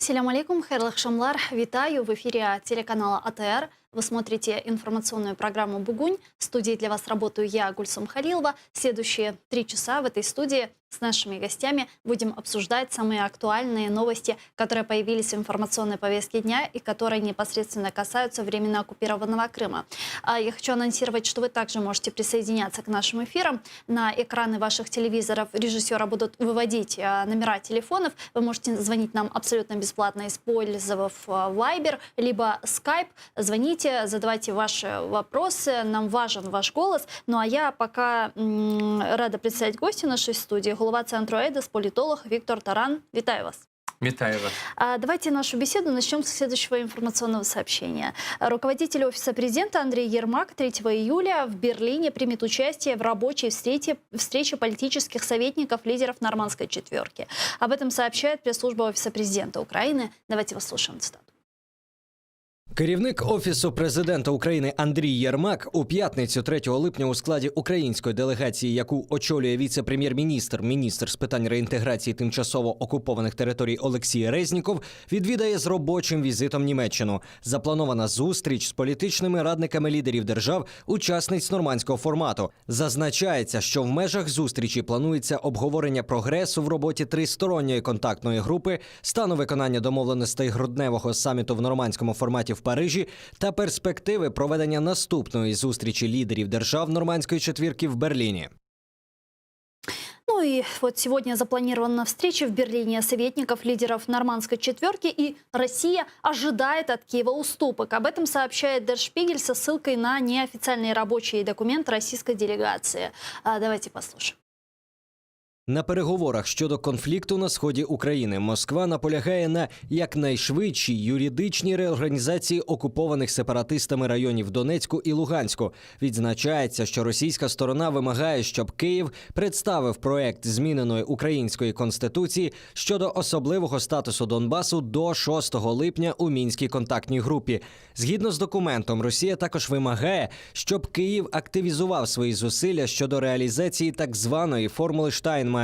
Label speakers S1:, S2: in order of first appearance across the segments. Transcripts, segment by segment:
S1: Селям алейкум, хайрлах шамлар. Витаю в эфире телеканала АТР. Вы смотрите информационную программу «Бугунь». В студии для вас работаю я, Гульсум Халилова. Следующие 3 часа в этой студии с нашими гостями будем обсуждать самые актуальные новости, которые появились в информационной повестке дня и которые непосредственно касаются временно оккупированного Крыма. Я хочу анонсировать, что вы также можете присоединяться к нашим эфирам. На экраны ваших телевизоров режиссера будут выводить номера телефонов. Вы можете звонить нам абсолютно бесплатно, использовав Viber, либо Skype. Звоните, задавайте ваши вопросы. Нам важен ваш голос. Ну а я пока рада представить гостя нашей студии. Голова центру ЭйДОС, политолог Виктор Таран. Витаю вас.
S2: Витаю вас.
S1: Давайте нашу беседу начнем с следующего информационного сообщения. Руководитель Офиса президента Андрей Ермак 3 июля в Берлине примет участие в рабочей встрече политических советников лидеров Нормандской четверки. Об этом сообщает пресс-служба Офиса президента Украины. Давайте послушаем цитату.
S3: Керівник Офісу президента України Андрій Єрмак у п'ятницю 3 липня у складі української делегації, яку очолює віце-прем'єр-міністр, міністр з питань реінтеграції тимчасово окупованих територій Олексій Резніков, відвідає з робочим візитом Німеччину. Запланована зустріч з політичними радниками лідерів держав, учасниць нормандського формату. Зазначається, що в межах зустрічі планується обговорення прогресу в роботі тристоронньої контактної групи, стану виконання домовленостей грудневого саміту в нормандському форматі в Парижі та перспективи проведення наступної зустрічі лідерів держав нормандської четвірки в Берліні.
S1: Ну и вот сегодня запланирована встреча в Берлине советников лидеров Нормандской четверки, и Россия ожидает от Киева уступок. Об этом сообщает Der Spiegel со ссылкой на неофициальные рабочие документы российской делегации. Давайте послушаем.
S3: На переговорах щодо конфлікту на сході України Москва наполягає на якнайшвидшій юридичній реорганізації окупованих сепаратистами районів Донецьку і Луганську. Відзначається, що російська сторона вимагає, щоб Київ представив проект зміненої української конституції щодо особливого статусу Донбасу до 6 липня у Мінській контактній групі. Згідно з документом, Росія також вимагає, щоб Київ активізував свої зусилля щодо реалізації так званої формули Штайнмаєра.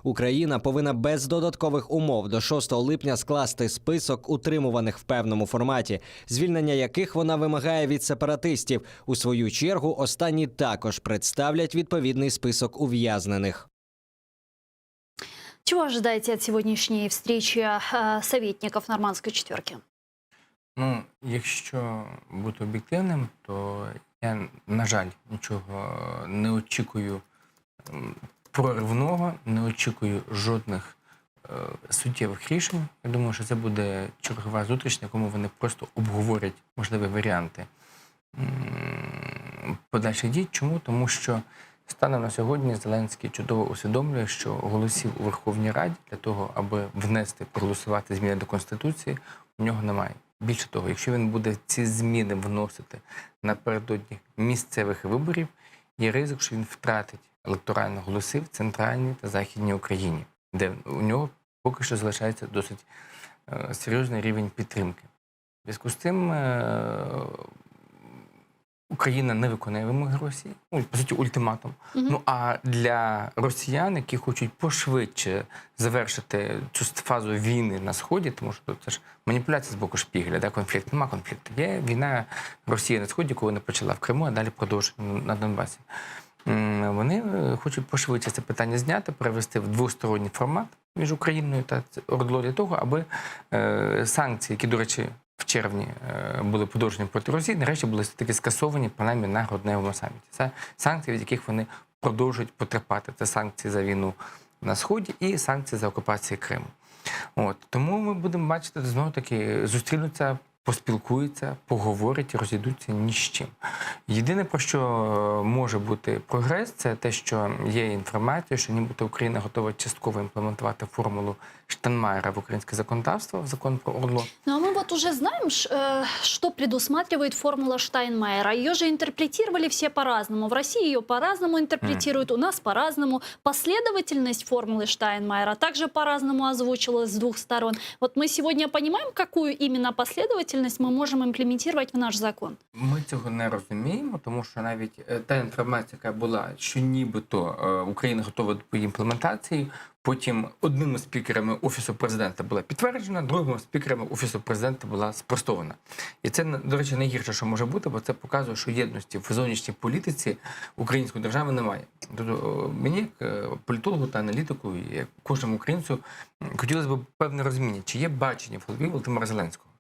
S3: Україна повинна без додаткових умов до 6 липня скласти список утримуваних в певному форматі, звільнення яких вона вимагає від сепаратистів. У свою чергу, останні також представлять відповідний список ув'язнених.
S1: Чего ожидаете от сегодняшней встречи советников Нормандской четверки?
S2: Ну, якщо бути об'єктивним, то я, на жаль, нічого не очікую проривного, не очікую жодних суттєвих рішень. Я думаю, що це буде чергова зустріч, на якому вони просто обговорять можливі варіанти подальших дій. Чому? Тому що станом на сьогодні Зеленський чудово усвідомлює, що голосів у Верховній Раді для того, аби внести, проголосувати зміни до Конституції, у нього немає. Більше того, якщо він буде ці зміни вносити напередодні місцевих виборів, є ризик, що він втратить електорально голоси в центральній та західній Україні, де у нього поки що залишається досить серйозний рівень підтримки. В зв'язку з цим Україна не виконує вимоги Росії, ну, по суті, ультиматум. Ну, а для росіян, які хочуть пошвидше завершити цю фазу війни на Сході, тому що це ж маніпуляція з боку Шпігеля, да, конфлікт, нема конфлікту. Є війна Росії на Сході, коли не почала в Криму, а далі продовжує на Донбасі. Вони хочуть пошвидше це питання зняти, перевести в двосторонній формат між Україною та ОРДЛО для того, аби санкції, які, до речі, в червні були подовжені проти Росії, нарешті були таки скасовані, принаймні, на грудневому саміті. Це санкції, від яких вони продовжують потерпати. Це санкції за війну на Сході і санкції за окупацію Криму. От. Тому ми будемо бачити, знову-таки, зустрінуться, поспілкуються, поговорять і розійдуться ні з чим. Єдине, про що може бути прогрес, це те, що є інформація, що нібито Україна готова частково імплементувати формулу Штайнмаєра в українське законодавство, в закон про ОРДЛО.
S1: Ну, а мы вот уже знаем, что предусматривает формула Штайнмаєра. Ее же интерпретировали все по-разному. В России ее по-разному интерпретируют, у нас по-разному. Последовательность формулы Штайнмаєра также по-разному озвучилась с двух сторон. Вот мы сегодня понимаем, какую именно последовательность деятельность мы можем имплементировать в наш закон?
S2: Ми цього не розуміємо, тому що навіть та інформація, яка була, що нібито Україна готова до імплементації, потім одним із спікерами Офісу президента була підтверджена, другим спікерами Офісу президента була спростована. І це, до речі, найгірше, що може бути, бо це показує, що єдності в зовнішній політиці української держави немає. Тобто мені, як політологу та аналітику, і як кожному українцю, хотілося б певне розуміння, чи є бачення в голові Володимира Зеленського.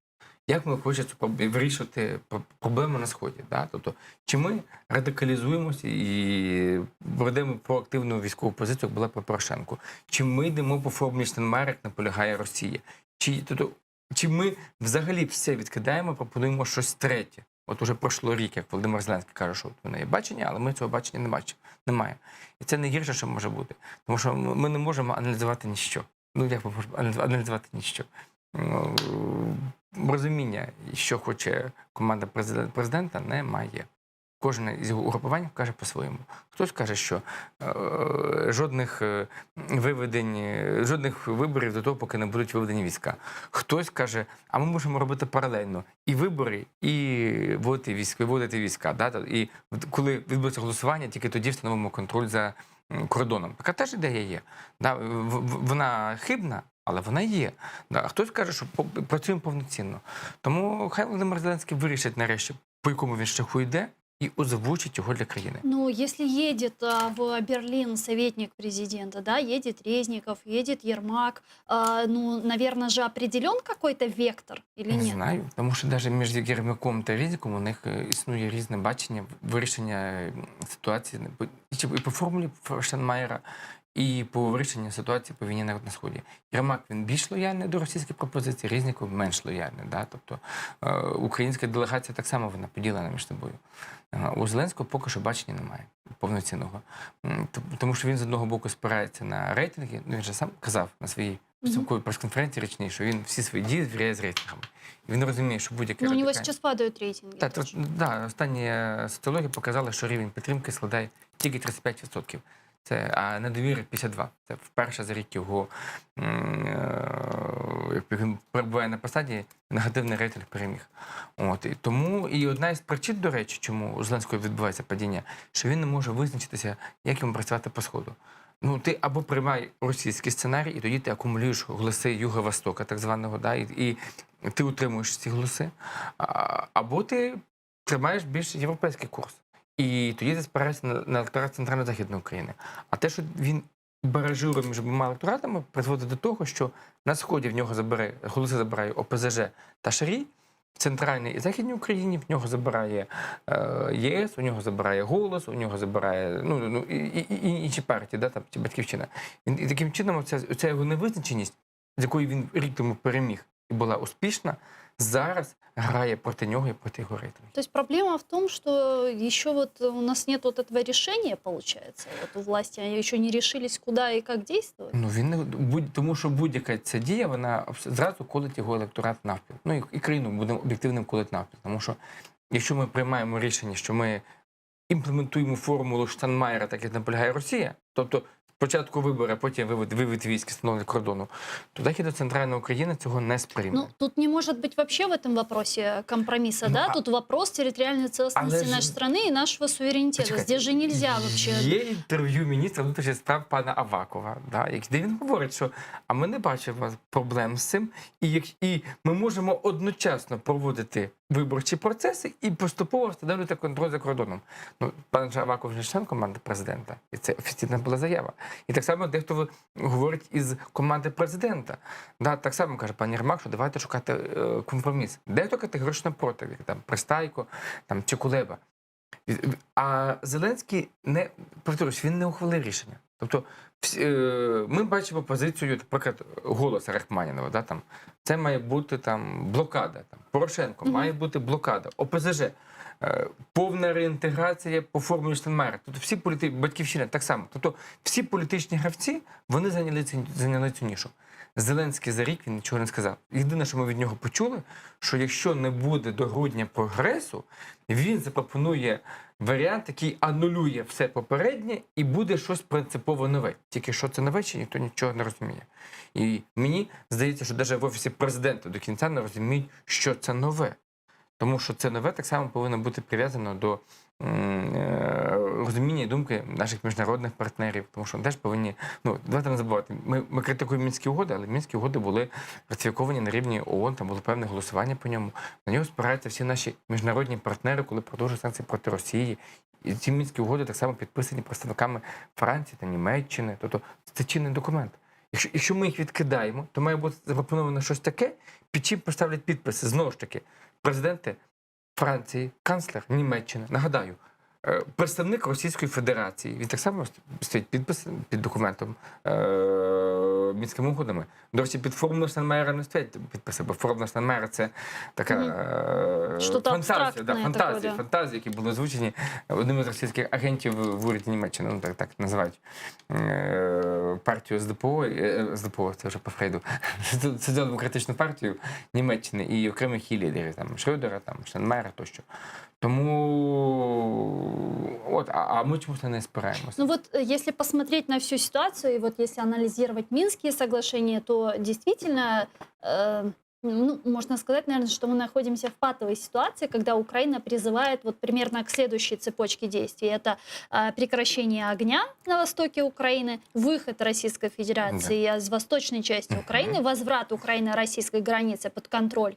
S2: Як ми хочемо вирішувати проблеми на Сході? Да? Тобто, чи ми радикалізуємося і ведемо проактивну військову позицію, як була по Порошенку? Чи ми йдемо по формулі Штайнмайєра, як наполягає Росія? Чи ми взагалі все відкидаємо, пропонуємо щось третє? От уже пройшло рік, як Володимир Зеленський каже, що в мене є бачення, але ми цього бачення немає. І це найгірше, що може бути. Тому що ми не можемо аналізувати ніщо. Ну, як ми можемо аналізувати ніщо? Розуміння, що хоче команда президента, немає. Кожне із його угрупувань каже по-своєму. Хтось каже, що жодних виборів до того, поки не будуть виведені війська. Хтось каже, а ми можемо робити паралельно і вибори, і виводити війська. Да? І коли відбудеться голосування, тільки тоді встановимо контроль за кордоном. Така теж ідея є. Да? Вона хибна, але вона є. Да. Хтось каже, що працюємо повноцінно. Тому хай Володимир Зеленський вирішить нарешті, по якому він шляху йде, и озвучить его для країни.
S1: Ну, если едет в Берлин советник президента, да, едет Резников, едет Ермак, ну, наверное же определен какой-то вектор или нет?
S2: Не знаю, тому що навіть між Єрмаком та Резніком у них існує різне бачення вирішення ситуації і по формулі Штайнмайєра, і по вирішенню ситуації по війні на Сході. Єрмак, він більш лояльний до російських пропозицій, Резніков менш лояльний. Да? Тобто українська делегація так само вона поділена між собою. У Зеленського поки що бачення немає повноцінного. Тому що він з одного боку спирається на рейтинги, ну він же сам казав на своїй підсумковій прес-конференції річній, що він всі свої дії звіряє з рейтингами. І він розуміє, що будь-яке
S1: Ну, у него сейчас падают рейтинги.
S2: Так, остання соціологія показала, що рівень підтримки складає тільки 35%. А недовіри 52%. Це вперше за рік його, як він перебуває на посаді, негативний рейтинг переміг. І одна із причин, до речі, чому у Зеленського відбувається падіння, що він не може визначитися, як йому працювати по Сходу. Ну, ти або приймай російський сценарій, і тоді ти акумулюєш голоси Юго-Востока, так званого, да, і ти утримуєш ці голоси, або ти тримаєш більш європейський курс. І тоді ти спираєшся на електорат Центрально-Західної України. А те, що він баражирує між обома електоратами, призводить до того, що на Сході в нього голоси забирає ОПЗЖ та Шарій, в Центральній і Західній Україні в нього забирає ЄС, у нього забирає «Голос», у нього забирає і інші партії, да, там, чи «Батьківщина». І таким чином ця його невизначеність, з якою він рік тому переміг і була успішна, зараз грає проти нього и проти его рейтинга.
S1: То есть проблема в том, что еще вот у нас нет вот этого решения, получается, вот у власти, они еще не решились, куда и как действовать?
S2: Ну, тому що будь-яка ця дія, вона зразу колить його електорат навпіл. Ну, і країну будемо об'єктивним колить навпіл. Тому що, якщо ми приймаємо рішення, що ми імплементуємо формулу Штайнмайєра, так як наполягає Росія, тобто спочатку вибори, а потім вивід військ, встановлення кордону, то Захід до Центральної України цього не сприйме.
S1: Ну, тут не может быть вообще в этом вопросе компромисса, да? Тут вопрос территориальной целостности нашей страны и нашего суверенитета.
S2: Почекайте.
S1: Здесь же нельзя вообще...
S2: Є інтерв'ю міністра внутрішніх справ пана Авакова, да, де він говорить, що а ми не бачимо проблем з цим, і ми можемо одночасно проводити виборчі процеси і поступово встановлювати контроль за кордоном. Ну, пан Аваков вже член команди президента, і це офіційна була заява. І так само дехто говорить із команди президента. Да, так само каже пан Єрмак, що давайте шукати компроміс. Дехто категорично проти, як там Пристайко, там, чи Кулеба. А Зеленський, повторюсь, він не ухвалив рішення. Тобто ми бачимо позицію, наприклад, «Голоса» Рахманінова. Да, там, це має бути там, блокада. Там, Порошенко, має бути блокада. ОПЗЖ. Повна реінтеграція по формулі Штайнмайєра. Тобто всі Батьківщина так само. Тобто всі політичні гравці, вони зайняли цю нішу. Зеленський за рік він нічого не сказав. Єдине, що ми від нього почули, що якщо не буде до грудня прогресу, він запропонує варіант, який анулює все попереднє і буде щось принципово нове. Тільки що це нове, чи ніхто нічого не розуміє. І мені здається, що навіть в Офісі Президента до кінця не розуміють, що це нове. Тому що це нове так само повинно бути прив'язано до розуміння і думки наших міжнародних партнерів, тому що теж повинні, давайте не забувати, ми критикуємо Мінські угоди, але Мінські угоди були ратифіковані на рівні ООН, там було певне голосування по ньому. На нього спираються всі наші міжнародні партнери, коли продовжують санкції проти Росії. І ці Мінські угоди так само підписані представниками Франції та Німеччини. Тобто це чинний документ. Якщо ми їх відкидаємо, то має бути запропоновано щось таке, під чим поставлять підписи. Знову ж таки, президенти Франції, канцлер Німеччини. Нагадаю, представник Російської Федерації, він так само стоїть підпис під документом Мінськими угодами. До речі, під формулою Штайнмаєра не стоять підписи, бо формула Штайнмаєра – це така фантазія, які були озвучені одним із російських агентів в уряді Німеччини, так називають партію СДПО, це вже по Фрейду, Соціал-демократичну партію Німеччини і окремих її лідерів, там Шрёдера, там Штайнмаєра тощо. Тому а мы чему-то не спираемся.
S1: Ну вот, если посмотреть на всю ситуацию, и вот если анализировать Минские соглашения, то действительно, можно сказать, наверное, что мы находимся в патовой ситуации, когда Украина призывает вот примерно к следующей цепочке действий. Это прекращение огня на востоке Украины, выход Российской Федерации из восточной части Украины, возврат Украины российской границы под контроль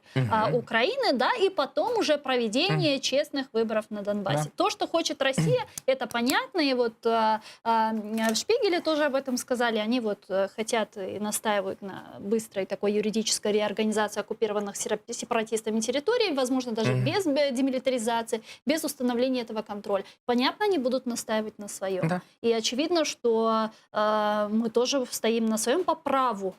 S1: Украины, да, и потом уже проведение честных выборов на Донбассе. То, что хочет Россия, это понятно, и вот в Шпигеле тоже об этом сказали, они вот хотят и настаивают на быстрой такой юридической реорганизации оккупированных сепаратистами территорий, возможно, даже без демилитаризации, без установления этого контроля. Понятно, они будут настаивать на своем.
S2: Да.
S1: И очевидно, что мы тоже стоим на своем по праву.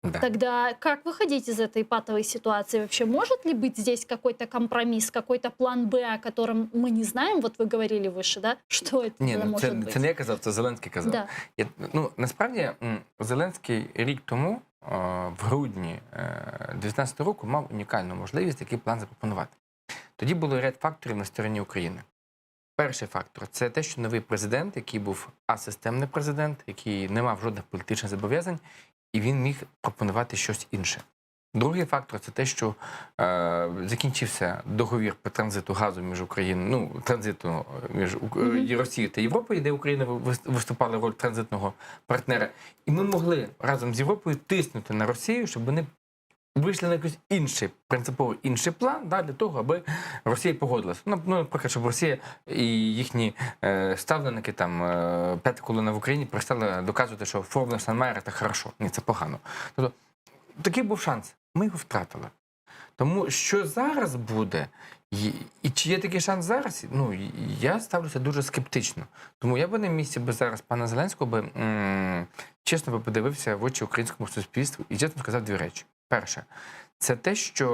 S2: Да.
S1: Тогда как выходить из этой патовой ситуации? Вообще может ли быть здесь какой-то компромисс, какой-то план Б, о котором мы не знаем? Вот вы говорили выше, да? Что это может быть?
S2: Це не я казав, це Зеленський казав.
S1: Да.
S2: Насправді, Зеленський рік тому, в грудні 2019 року, мав унікальну можливість такий план запропонувати. Тоді було ряд факторів на стороні України. Перший фактор – це те, що новий президент, який був асистемний президент, який не мав жодних політичних зобов'язань, і він міг пропонувати щось інше. Другий фактор – це те, що закінчився договір по транзиту газу між Україною, транзиту між Росією та Європою, де Україна виступала роль транзитного партнера. І ми могли разом з Європою тиснути на Росію, щоб вони вийшли на якийсь принципово інший план, для того, аби Росія погодилася. Наприклад, щоб Росія і їхні ставленики, п'ята колона в Україні, перестали доказувати, що формула Штайнмаєра – це хорошо. Ні, це погано. Тобто, такий був шанс. Ми його втратили. Тому що зараз буде, і чи є такий шанс зараз, я ставлюся дуже скептично. Тому я би на місці зараз пана Зеленського чесно подивився в очі українському суспільству і чесно сказав дві речі. Перше, це те, що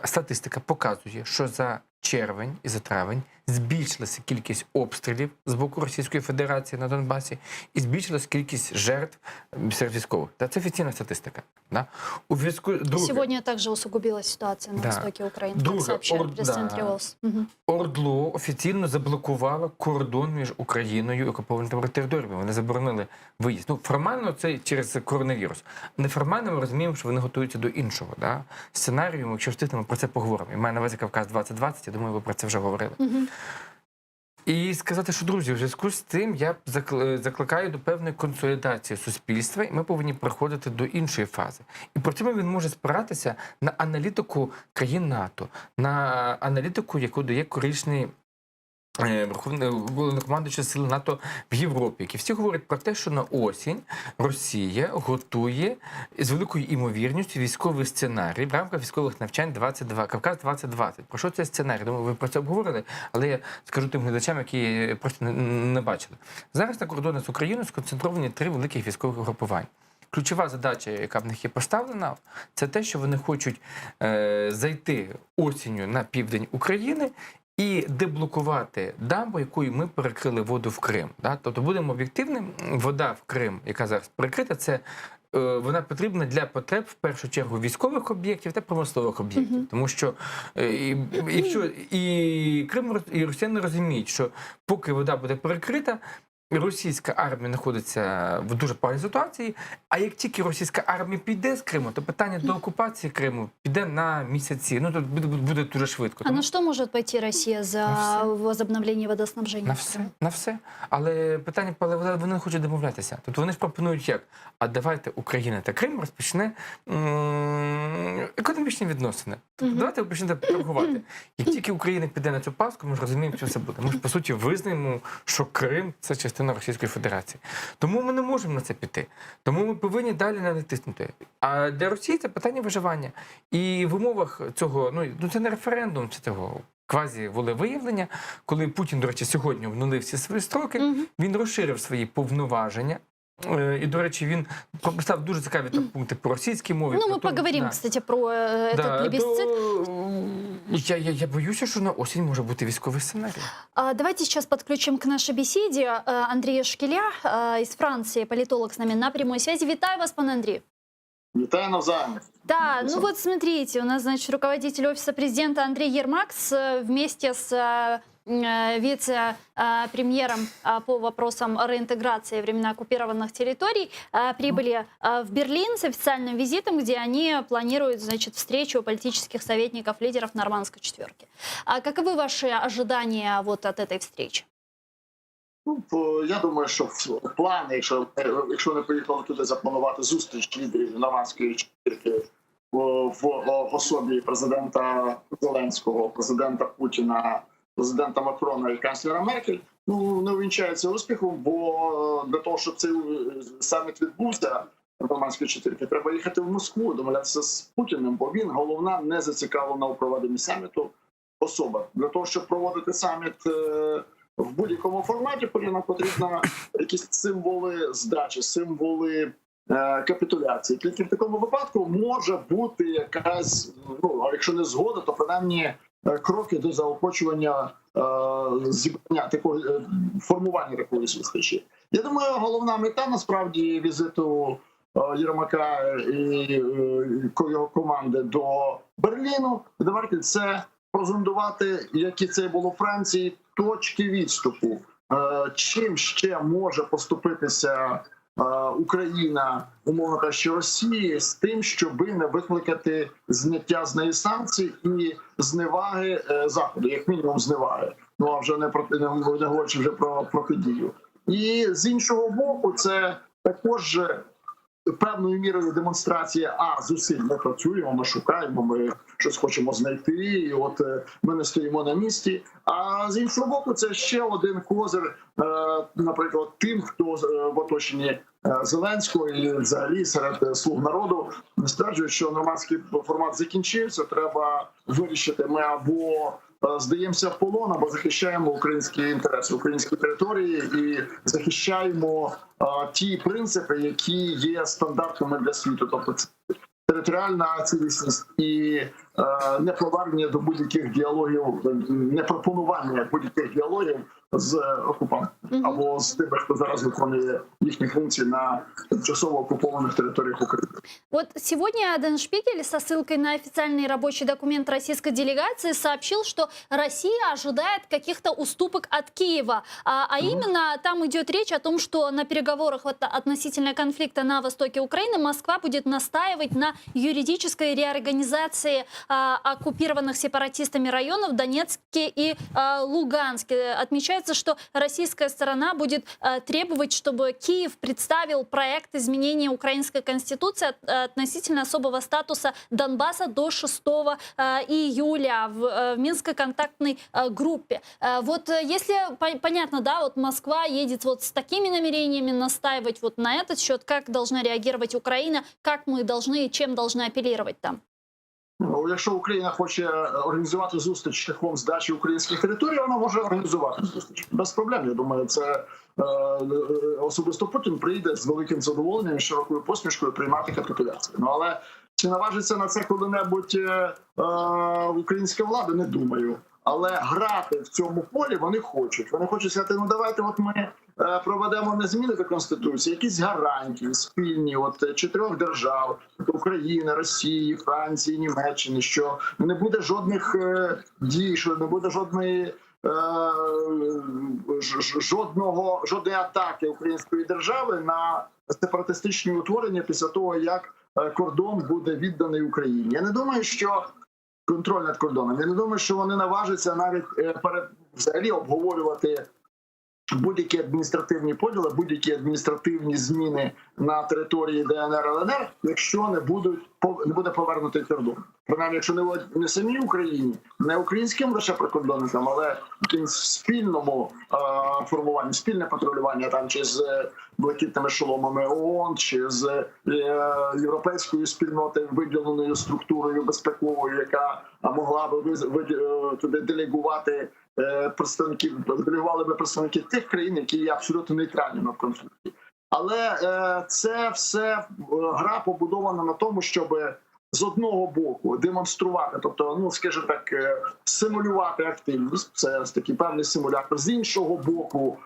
S2: статистика показує, що за червень і за травень збільшилася кількість обстрілів з боку Російської Федерації на Донбасі і збільшилася кількість жертв серед військових. Це офіційна статистика.
S1: Сегодня также усугубилась ситуация на востоке Украины, как сообщает пресс-центр ООС.
S2: ОРДЛО офіційно заблокувало кордон між Україною і окупованими територіями. Вони заборонили виїзд. Формально це через коронавірус. Неформально ми розуміємо, що вони готуються до іншого сценарію. Якщо встигнемо, про це поговоримо. І має на увазі Кавказ 2020, я думаю, ви про це вже говорили. І сказати, що, друзі, в зв'язку з цим я закликаю до певної консолідації суспільства, і ми повинні переходити до іншої фази. І при цьому він може спиратися на аналітику країн НАТО, на аналітику, яку дає коричний головнокомандуючий сил НАТО в Європі, які всі говорять про те, що на осінь Росія готує з великою імовірністю військовий сценарій в рамках військових навчань Кавказ 2020. Про що цей сценарій? Думаю, ви про це обговорили, але я скажу тим глядачам, які просто не бачили. Зараз на кордоні з Україною сконцентровані 3 великих військових групування. Ключова задача, яка в них є поставлена, це те, що вони хочуть зайти осінню на південь України і деблокувати дамбу, якою ми перекрили воду в Крим. Тобто, будемо об'єктивним, вода в Крим, яка зараз перекрита, це вона потрібна для потреб, в першу чергу, військових об'єктів та промислових об'єктів. Тому що якщо і Крим, і росіяни розуміють, що поки вода буде перекрита, російська армія знаходиться в дуже поганій ситуації, а як тільки російська армія піде з Криму, то питання до окупації Криму піде на місяці. Ну, тут буде дуже швидко.
S1: А на що може пойти Росія за возобновлення водоснабження?
S2: На все, на все. Але питання, вони не хочуть домовлятися. Тобто вони ж пропонують як? А давайте Україна та Крим розпочне економічні відносини. Тобто давайте почнете торгувати. Як тільки Україна піде на цю паску, ми ж розуміємо, що це буде. Ми ж, по суті, визнаємо, що Крим – це частина Російської Федерації. Тому ми не можемо на це піти. Тому ми повинні далі натиснути. А для Росії це питання виживання. І в умовах цього, ну це не референдум, це цього квазі-волевиявлення, коли Путін, до речі, сьогодні обнулив всі свої строки, він розширив свої повноваження. І, до речі, він прописав дуже цікаві пункти по російській мові.
S1: Ну, ми поговоримо, кстати, про этот плебисцит.
S2: Я боюся, що на осінь може бути військовий сценарій.
S1: Давайте сейчас подключим к нашей беседе Андрея Шкеля из Франции, политолог с нами на прямой связи. Витаю вас, пан Андрей.
S4: Витаю навзаим.
S1: Да, ну вот смотрите, у нас, значит, руководитель офиса президента Андрей Ермак вместе с вице-премьером по вопросам реинтеграции временно оккупированных территорий прибыли в Берлин с официальным визитом, где они планируют, значит, встречу политических советников, лидеров Нормандской четверки. А каковы ваши ожидания вот от этой встречи?
S4: Ну, я думаю, що плани, якщо не поїхали туди запланувати зустріч лідерів Нормандської четвірки в особі президента Зеленського, президента Путіна, президента Макрона і канцлера Меркель, ну, не увінчається успіхом, бо для того, щоб цей саміт відбувся Нормандської четвірки, треба їхати в Москву, домовлятися з Путіним, бо він головна не зацікавлена у проведенні саміту особа. Для того, щоб проводити саміт в будь-якому форматі, потрібно якісь символи здачі, символи капітуляції. Тільки в такому випадку може бути якась, ну, а якщо не згода, то принаймні кроки до заохочування зібрання такого формування такої зустрічі. Я думаю, головна мета насправді візиту Єрмака і його команди до Берліну, до Меркель, це прозондувати, як і це було в Франції, точки відступу. Чим ще може поступитися Україна, умовно кажучи, Росії, з тим, щоби не викликати зняття з неї санкцій і зневаги Заходу, як мінімум зневаги. Ну, а вже не говорячи вже про протидію. І з іншого боку, це також певною мірою демонстрація зусиль. Ми працюємо, ми шукаємо, ми щось хочемо знайти, і от ми не стоїмо на місці. А з іншого боку, це ще один козир, наприклад, тим, хто в оточенні Зеленського і взагалі серед слуг народу стверджують, що нормандський формат закінчився, треба вирішити. Ми або здаємося в полон, або захищаємо українські інтереси, українські території і захищаємо ті принципи, які є стандартами для світу. Тобто це територіальна цілісність і неповернення до будь-яких діалогів, не пропонування будь-яких діалогів з окупантами або з тими, хто зараз виконує їхні функції на тимчасово оккупованных территориях Украины.
S1: Вот сегодня Ден Шпигель со ссылкой на официальный рабочий документ российской делегации сообщил, что Россия ожидает каких-то уступок от Киева. А именно там идет речь о том, что на переговорах относительно конфликта на востоке Украины Москва будет настаивать на юридической реорганизации оккупированных сепаратистами районов в Донецке и Луганске. Отмечается, что российская сторона будет требовать, чтобы Киев представил проект изменения украинской конституции относительно особого статуса Донбасса до 6 июля в Минской контактной группе. Вот если понятно, да, вот Москва едет вот с такими намерениями настаивать вот на этот счет, как должна реагировать Украина, как мы должны, чем должны апеллировать там?
S4: Ну, якщо Україна хоче організувати зустріч шляхом здачі українських територій, вона може організувати зустріч. Без проблем, я думаю, це особисто Путін прийде з великим задоволенням і широкою посмішкою приймати капітуляцію. Ну, але чи наважиться на це коли-небудь українська влада, не думаю. Але грати в цьому полі вони хочуть. Вони хочуть сказати, ну давайте от ми проведемо не зміни до Конституції, якісь гарантії спільні от 4 держав – України, Росії, Франції, Німеччини, що не буде жодних дій, що не буде жодної жодної атаки української держави на сепаратистичні утворення після того, як кордон буде відданий Україні. Я не думаю, що контроль над кордоном, я не думаю, що вони наважаться навіть взагалі обговорювати будь-які адміністративні поділи, будь-які адміністративні зміни на території ДНР, ЛНР, якщо не буде повернутий кордон. Принаймні, якщо не самій Україні, не українським лише прикордонникам, але якимось спільному формуванню, спільне патрулювання там чи з блакитними шоломами ООН, чи з європейською спільнотою, виділеною структурою безпековою, яка могла би туди делегувати делегували би представники тих країн, які є абсолютно нейтральними в конфлікті. Але це все гра побудована на тому, щоб з одного боку демонструвати, тобто, ну, скажімо так, симулювати активність, це такий певний симулятор, з іншого боку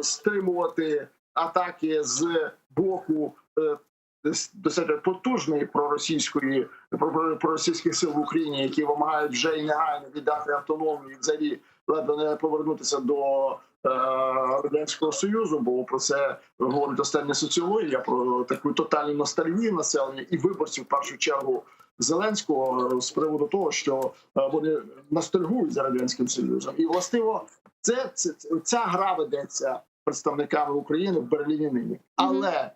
S4: стримувати атаки з боку достатньо потужної проросійських сил в Україні, які вимагають вже і негайно віддати автономію і взагалі ледве не повернутися до Радянського Союзу, бо про це говорить остання соціологія, про таку тотальну ностальгію населення і виборців, в першу чергу, Зеленського з приводу того, що вони ностальгують за Радянським Союзом. І, властиво, ця гра ведеться представниками України в Берліні нині. Але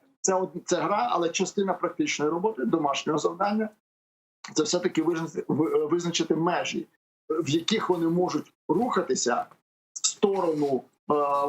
S4: це гра, але частина практичної роботи, домашнього завдання – це все-таки визначити межі, в яких вони можуть рухатися в сторону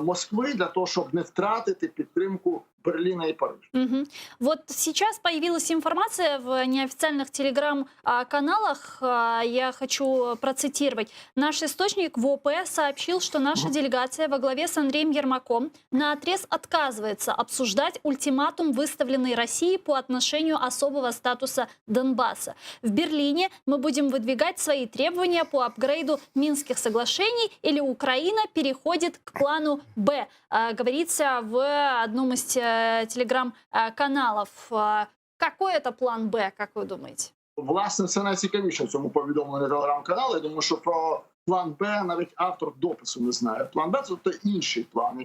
S4: Москвы для того, чтобы не втратити підтримку Берлина и Парижа.
S1: Вот сейчас появилась информация в неофициальных телеграм-каналах, я хочу процитировать. Наш источник в ОП сообщил, что наша делегация во главе с Андреем Ермаком наотрез отказывается обсуждать ультиматум, выставленный Россией по отношению особого статуса Донбасса. В Берлине мы будем выдвигать свои требования по апгрейду Минских соглашений, или Украина переходит к плану «Б», говорится в одном из телеграм-каналов. Какой это план «Б», как ви думаєте?
S4: Власне, це найцікавіше в цьому повідомленні телеграм-каналу. Я думаю, що про план «Б» навіть автор допису не знає. План «Б» – це інший план,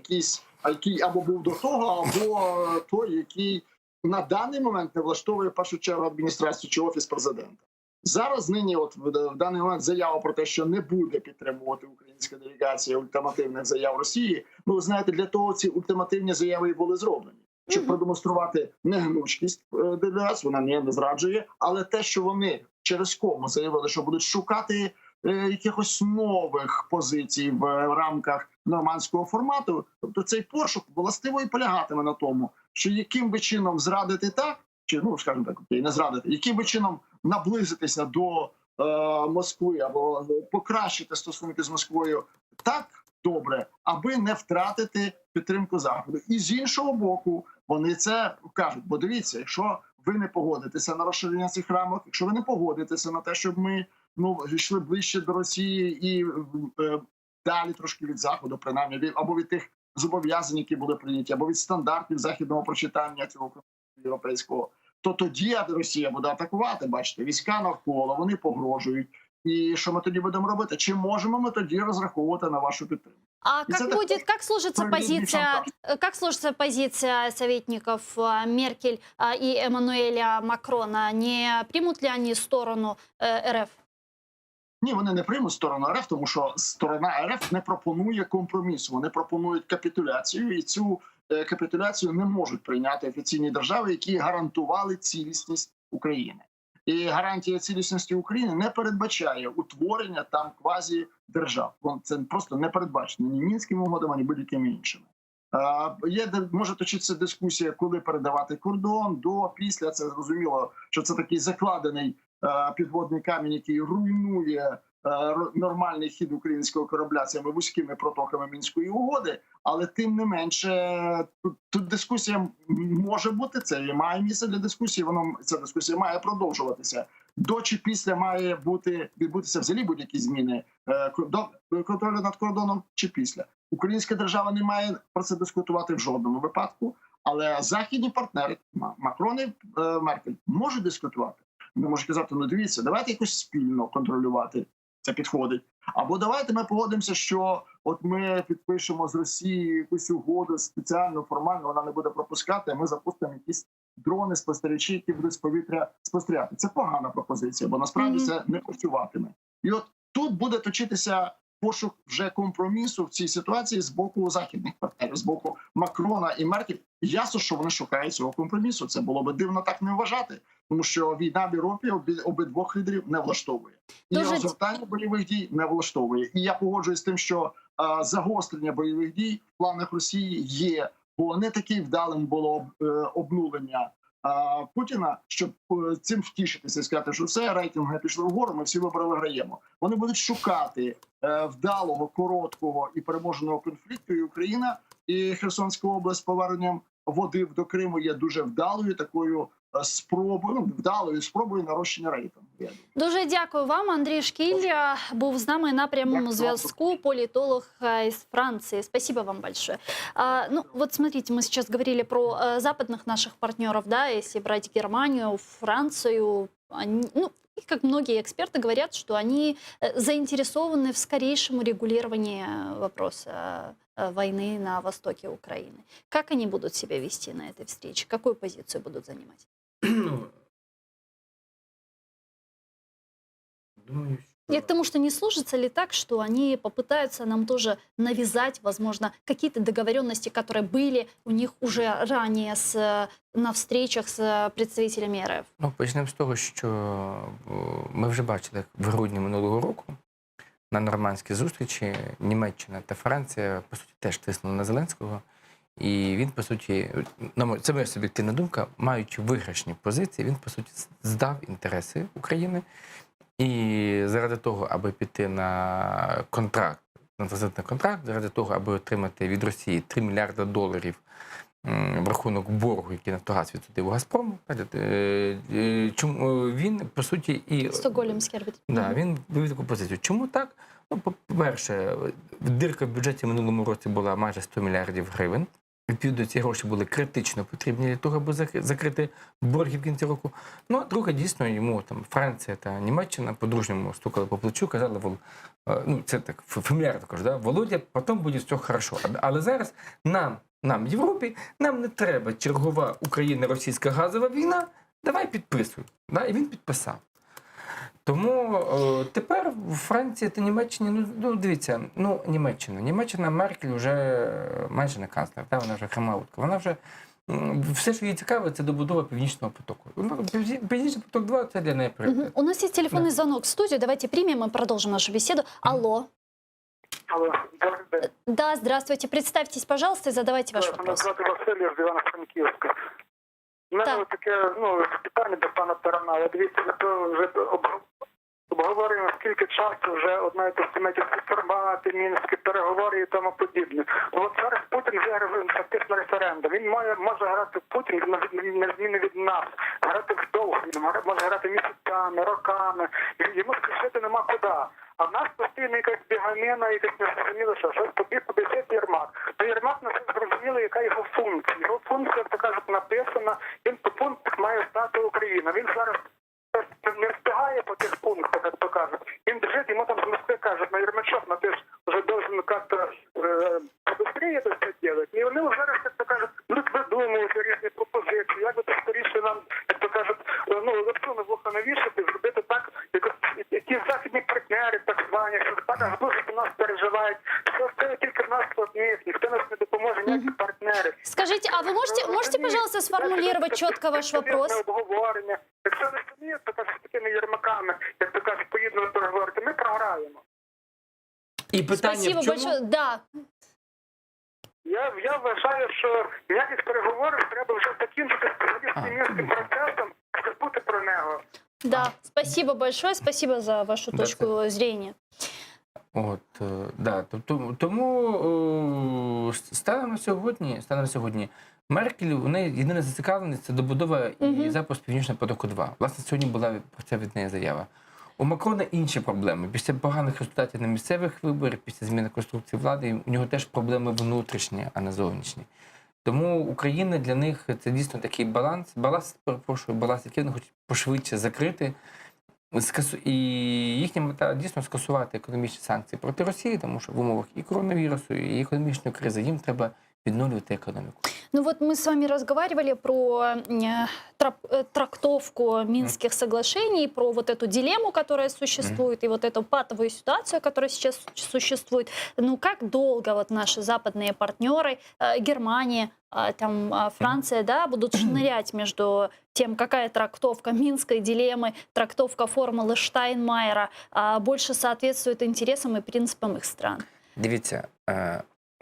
S4: який або був до того, або той, який на даний момент не влаштовує в першу чергу адміністрацію чи офіс президента. Зараз нині, от в даний момент, заява про те, що не буде підтримувати українська делегація ультимативних заяв Росії. Ну, ви знаєте, для того ці ультимативні заяви і були зроблені. Щоб продемонструвати негнучкість делегації, вона не зраджує, але те, що вони через кому заявили, що будуть шукати якихось нових позицій в рамках нормандського формату, тобто цей пошук властиво і полягатиме на тому, що яким би чином зрадити так, чи, ну, скажімо так, не зрадити, яким би чином наблизитися до Москви або покращити стосунки з Москвою так добре, аби не втратити підтримку Заходу. І з іншого боку, вони це кажуть, бо дивіться, якщо ви не погодитеся на розширення цих рамок, якщо ви не погодитеся на те, щоб ми йшли ближче до Росії і далі трошки від Заходу, принаймні, або від тих зобов'язань, які були прийняті, або від стандартів західного прочитання цього європейського, то тоді Росія буде атакувати, бачите, війська навколо, вони погрожують. І що ми тоді будемо робити? Чи можемо ми тоді розраховувати на вашу підтримку?
S1: А как сложится позиция советников Меркель и Эммануэля Макрона? Не примут ли они сторону РФ?
S4: Ні, вони не приймуть сторону РФ, тому що сторона РФ не пропонує компромісу. Вони пропонують капітуляцію, і цю капітуляцію не можуть прийняти офіційні держави, які гарантували цілісність України. І гарантія цілісності України не передбачає утворення там квазі-держав. Це просто не передбачено ні Мінськими угодами, ні будь-якими іншими. Може точитися дискусія, коли передавати кордон, до, після. Це зрозуміло, що це такий закладений підводний камінь, який руйнує нормальний хід українського корабля цими вузькими протоками Мінської угоди. Але тим не менше, тут дискусія може бути, це і має місце для дискусії, ця дискусія має продовжуватися. до чи після має відбутися взагалі будь-які зміни до контролю над кордоном чи після. Українська держава не має про це дискутувати в жодному випадку, але західні партнери, Макрон і Меркель, можуть дискутувати. Вони можуть казати, ну дивіться, давайте якось спільно контролювати, це підходить. Або давайте ми погодимося, що от ми підпишемо з Росією якусь угоду спеціально, формально, вона не буде пропускати, а ми запустимо якісь дрони-спостерігачі, які будуть з повітря спостерігати. Це погана пропозиція, бо насправді це не працюватиме. І от тут буде точитися пошук вже компромісу в цій ситуації з боку західних партнерів, з боку Макрона і Меркель. Ясно, що вони шукають цього компромісу. Це було би дивно так не вважати, тому що війна в Європі обидвох лідерів не влаштовує. І розгортання бойових дій не влаштовує. І я погоджуюсь з тим, що загострення бойових дій в планах Росії є, бо не таким вдалим було обнулення Путіна, щоб цим втішитися і сказати, що все, рейтинги пішли вгору, ми всі вибори виграємо. Вони будуть шукати вдалого, короткого і переможеного конфлікту, і Україна, і Херсонська область з поверненням води до Криму є дуже вдалою такою спробою, вдалою спробою нарощення рейтингу.
S1: Дуже дякую вам. Андрій Шкіль був з нами на прямому зв'язку, политолог из Франции. Спасибо вам большое. Ну, вот смотрите, мы сейчас говорили про западных наших партнеров, да, если брать Германию, Францию, они, ну, и как многие эксперты говорят, что они заинтересованы в скорейшем урегулировании вопроса войны на востоке Украины. Как они будут себя вести на этой встрече? Какую позицию будут занимать?
S2: Думаю,
S1: Я к тому, что не служится ли так, что они попытаются нам тоже навязать, возможно, какие-то договоренности, которые были у них уже ранее на встречах з представителями РФ?
S2: Ну, почнемо з того, що ми вже бачили, як в грудні минулого року на нормандській зустрічі Німеччина та Франція, по суті, теж тиснули на Зеленського. І він, по суті, це моя суб'єктивна думка, маючи виграшні позиції, він, по суті, здав інтереси України. І заради того, аби піти на контракт, на транзитний контракт, заради того, аби отримати від Росії $3 мільярди в рахунок боргу, який Нафтогаз відсудив у Газпрому, чому він, по суті, і...
S1: Стокгольмський арбітр.
S2: Да, він вивів таку позицію. Чому так? Ну, по-перше, дирка в бюджеті в минулому році була майже 100 мільярдів гривень. Відповідно, ці гроші були критично потрібні для того, аби закрити борги в кінці року. Ну, а друге, дійсно, йому там Франція та Німеччина по-дружньому стукали по плечу, казали, ну, це так, фамільярно кажу, да? Володя, потім буде все хорошо. Але зараз нам, в Європі, нам не треба чергова Україно-російська газова війна, давай підписуй. Да? І він підписав. Тому тепер в Франції та Німеччині, ну дивіться, ну Німеччина, Меркель вже майже не канцлер, та, вона вже хремаутка, вона вже, все, що їй цікаве, це добудова Північного потоку. Північний поток 2 – це для неї пріоритет.
S1: У нас есть телефонный звонок в студию, давайте примем и продолжим нашу беседу. Алло.
S5: Алло, добрий день.
S1: Да, здравствуйте, представьтесь, пожалуйста, и задавайте ваш вопрос.
S5: Мене звати Василь з Івано-Франківська. У мене таке, питання до пана Тарана. От дивіться, ми вже обговорюємо, скільки часу вже одна і та саме формати, мінські переговори і тому подібне. От зараз Путін виграв фактично референдум. Він може грати Путін, на зміну від нас, грати вдовго, він може грати місяцями, роками. Йому скрішити нема куди. А в нас постійно якась біганина, якась незрозуміло, що щось побіг Єрмак. То Єрмак не зрозуміло, яка його функція. Його функція, як то кажуть, написана, він по пунктах має стати Україна. Він зараз не встигає по тих пунктах, як то кажуть. Він біжить, йому там з Москви кажуть, ну Єрмачов, ну ти ж вже должен как-то побыстрее це все делать. І вони зараз, як то кажуть, будуть видумувати різні пропозиції, як би то скоріше нам, як то кажуть, лапшу на вуха навішати, зробити так, як ті західні партнери, так звані, що так аж дуже у нас переживають. Що це тільки в нас складних, ніхто нас не допоможе, ніякі партнери.
S1: Скажите, а вы можете, пожалуйста, сформулировать четко ваш вопрос?
S5: Обговорення. Якщо не суміє, то так, з такими Єрмаками, як то кажуть, поїдемо переговорити, ми програємо.
S2: І питання
S1: Спасибо
S2: в чому?
S1: большое. Да.
S5: Я вважаю, що ніяких переговорів треба вже закінчити з мінським процесом, забути про нього.
S1: Да, спасибо большое, спасибо за вашу точку зрения.
S2: Да, тому станом на сьогодні Меркель, у неї єдина зацікавленість – це добудова і запуск Північного потоку-2. Власне, сьогодні була про це від неї заява. У Макрона інші проблеми. Після поганих результатів на місцевих виборах, після зміни конструкції влади, у нього теж проблеми внутрішні, а не зовнішні. Тому Україна для них – це дійсно такий баланс, який вони хочуть пошвидше закрити. І їхня мета дійсно скасувати економічні санкції проти Росії, тому що в умовах і коронавірусу, і економічної кризи їм треба відновлювати економіку.
S1: Ну вот мы с вами разговаривали про трактовку Минских соглашений, про вот эту дилемму, которая существует, и вот эту патовую ситуацию, которая сейчас существует. Ну как долго вот наши западные партнеры, Германия, там, Франция, да, будут шнырять между тем, какая трактовка Минской дилеммы, трактовка формулы Штайнмайера больше соответствует интересам и принципам их стран?
S2: Дивіться,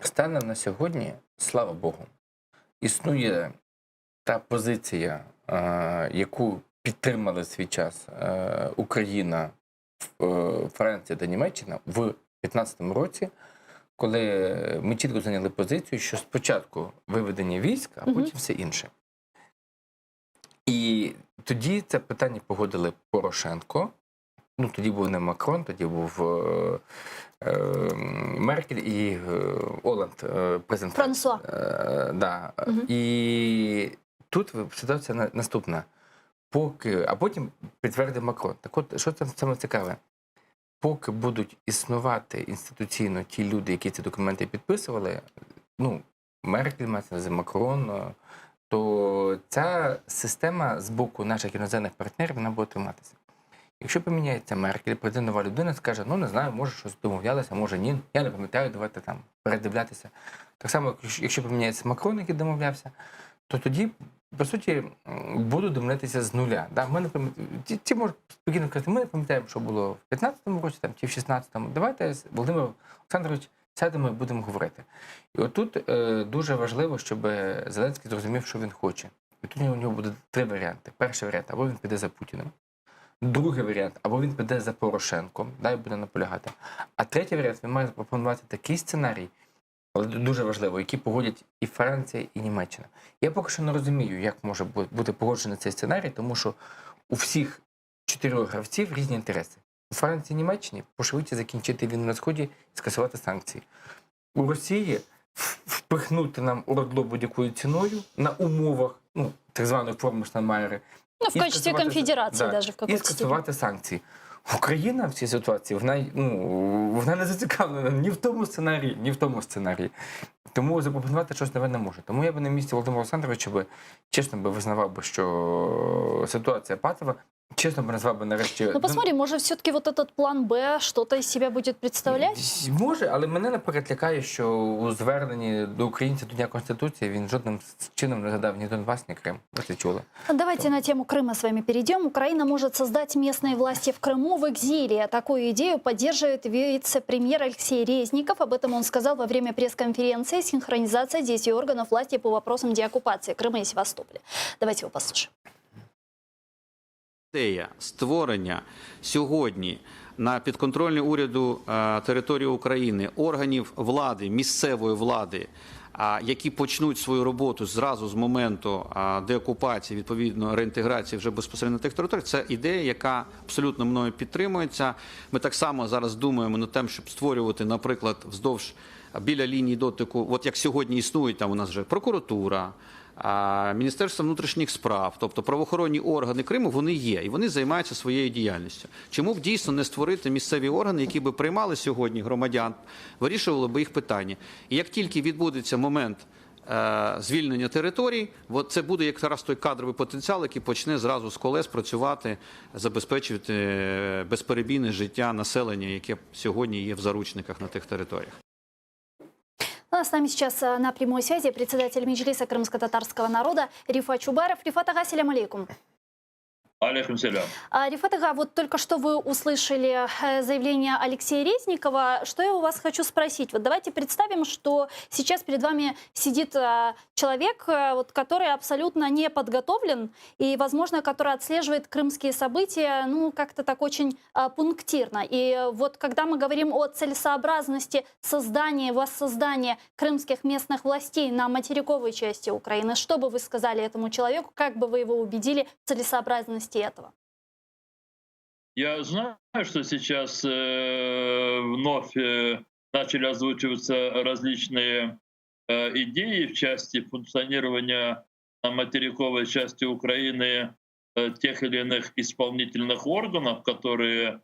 S2: станом на сьогодні, слава Богу, існує та позиція, яку підтримали в свій час Україна, Франція та Німеччина в 2015 році, коли ми чітко зайняли позицію, що спочатку виведення військ, а потім все інше. І тоді це питання погодили Порошенко. Ну, тоді був не Макрон, тоді був Меркель і Оланд, президент.
S1: Франсуа.
S2: Да. І тут ситуація наступна. А потім підтвердив Макрон. Так от, що це саме цікаве? Поки будуть існувати інституційно ті люди, які ці документи підписували, ну, Меркель, Макрон, то ця система з боку наших іноземних партнерів, вона буде триматися. Якщо поміняється Меркель, прийде нова людина, скаже, ну не знаю, може щось домовлялися, може ні, я не пам'ятаю, давайте там передивлятися. Так само, якщо поміняється Макрон, який домовлявся, то тоді, по суті, будуть домовлятися з нуля. Да? Ті можуть спокійно сказати, ми не пам'ятаємо, що було в 15-му році там, чи в 16-му. Давайте, Володимир Олександрович, сядемо і будемо говорити. І отут дуже важливо, щоб Зеленський зрозумів, що він хоче. І тут у нього буде три варіанти. Перший варіант, або він піде за Путіним. Другий варіант, або він піде за Порошенком, да, і буде наполягати. А третій варіант, він має запропонувати такий сценарій, але дуже важливо, який погодять і Франція, і Німеччина. Я поки що не розумію, як може бути погоджений цей сценарій, тому що у всіх чотирьох гравців різні інтереси. У Франції і Німеччині пошвидше закінчити війну на Сході і скасувати санкції. У Росії впихнути нам ОРДЛО будь-якою ціною на умовах, ну, так званої форми Штайнмайєра.
S1: Ну, в качестве конфедерации даже в какой-то
S2: і скасувати санкції. Україна в цій ситуації, вона не зацікавлена ні в тому сценарії, ні в тому сценарії. Тому запропонувати щось нове не може. Тому я би на місці Володимира Олександровича чесно визнавав би, що ситуація патова. Честно бы назвал бы нарешті...
S1: Ну, посмотрим, может, все-таки вот этот план Б что-то из себя будет представлять?
S2: Може, але мене, наприклад, лякає, що у зверненні до українців до Дня Конституції він жодним чином не згадав ні Донбас, ні Крим. Ви це чули?
S1: Давайте на тему Крыма с вами перейдем. Украина может создать местные власти в Крыму в экзиле. Такую идею поддерживает вице-премьер Алексей Резников. Об этом он сказал во время пресс-конференции «Синхронизация действий органов власти по вопросам деоккупации Крыма и Севастополя». Давайте его послушаем.
S6: Ідея створення сьогодні на підконтрольній уряду території України органів влади, місцевої влади, які почнуть свою роботу зразу з моменту деокупації, відповідно реінтеграції вже безпосередньо на тих територіях, це ідея, яка абсолютно мною підтримується. Ми так само зараз думаємо над тим, щоб створювати, наприклад, вздовж біля лінії дотику, от як сьогодні існують, там у нас вже прокуратура, Міністерство внутрішніх справ, тобто правоохоронні органи Криму, вони є, і вони займаються своєю діяльністю. Чому б дійсно не створити місцеві органи, які би приймали сьогодні громадян, вирішували би їх питання. І як тільки відбудеться момент звільнення територій, це буде якраз той кадровий потенціал, який почне зразу з колес працювати, забезпечувати безперебійне життя населення, яке сьогодні є в заручниках на тих територіях.
S1: С нами сейчас на прямой связи председатель Меджлиса крымско-татарского народа Рифат Чубаров. Рифат ага, салям алейкум.
S7: Алейкум салям.
S1: Рифат ага, вот только что вы услышали заявление Алексея Резникова. Что я у вас хочу спросить? Вот давайте представим, что сейчас перед вами сидит человек, вот, который абсолютно не подготовлен и, возможно, который отслеживает крымские события, ну, как-то так очень пунктирно. И вот когда мы говорим о целесообразности создания, воссоздания крымских местных властей на материковой части Украины, что бы вы сказали этому человеку, как бы вы его убедили в целесообразности этого?
S7: Я знаю, что сейчас вновь начали озвучиваться различные идеи в части функционирования на материковой части Украины тех или иных исполнительных органов, которые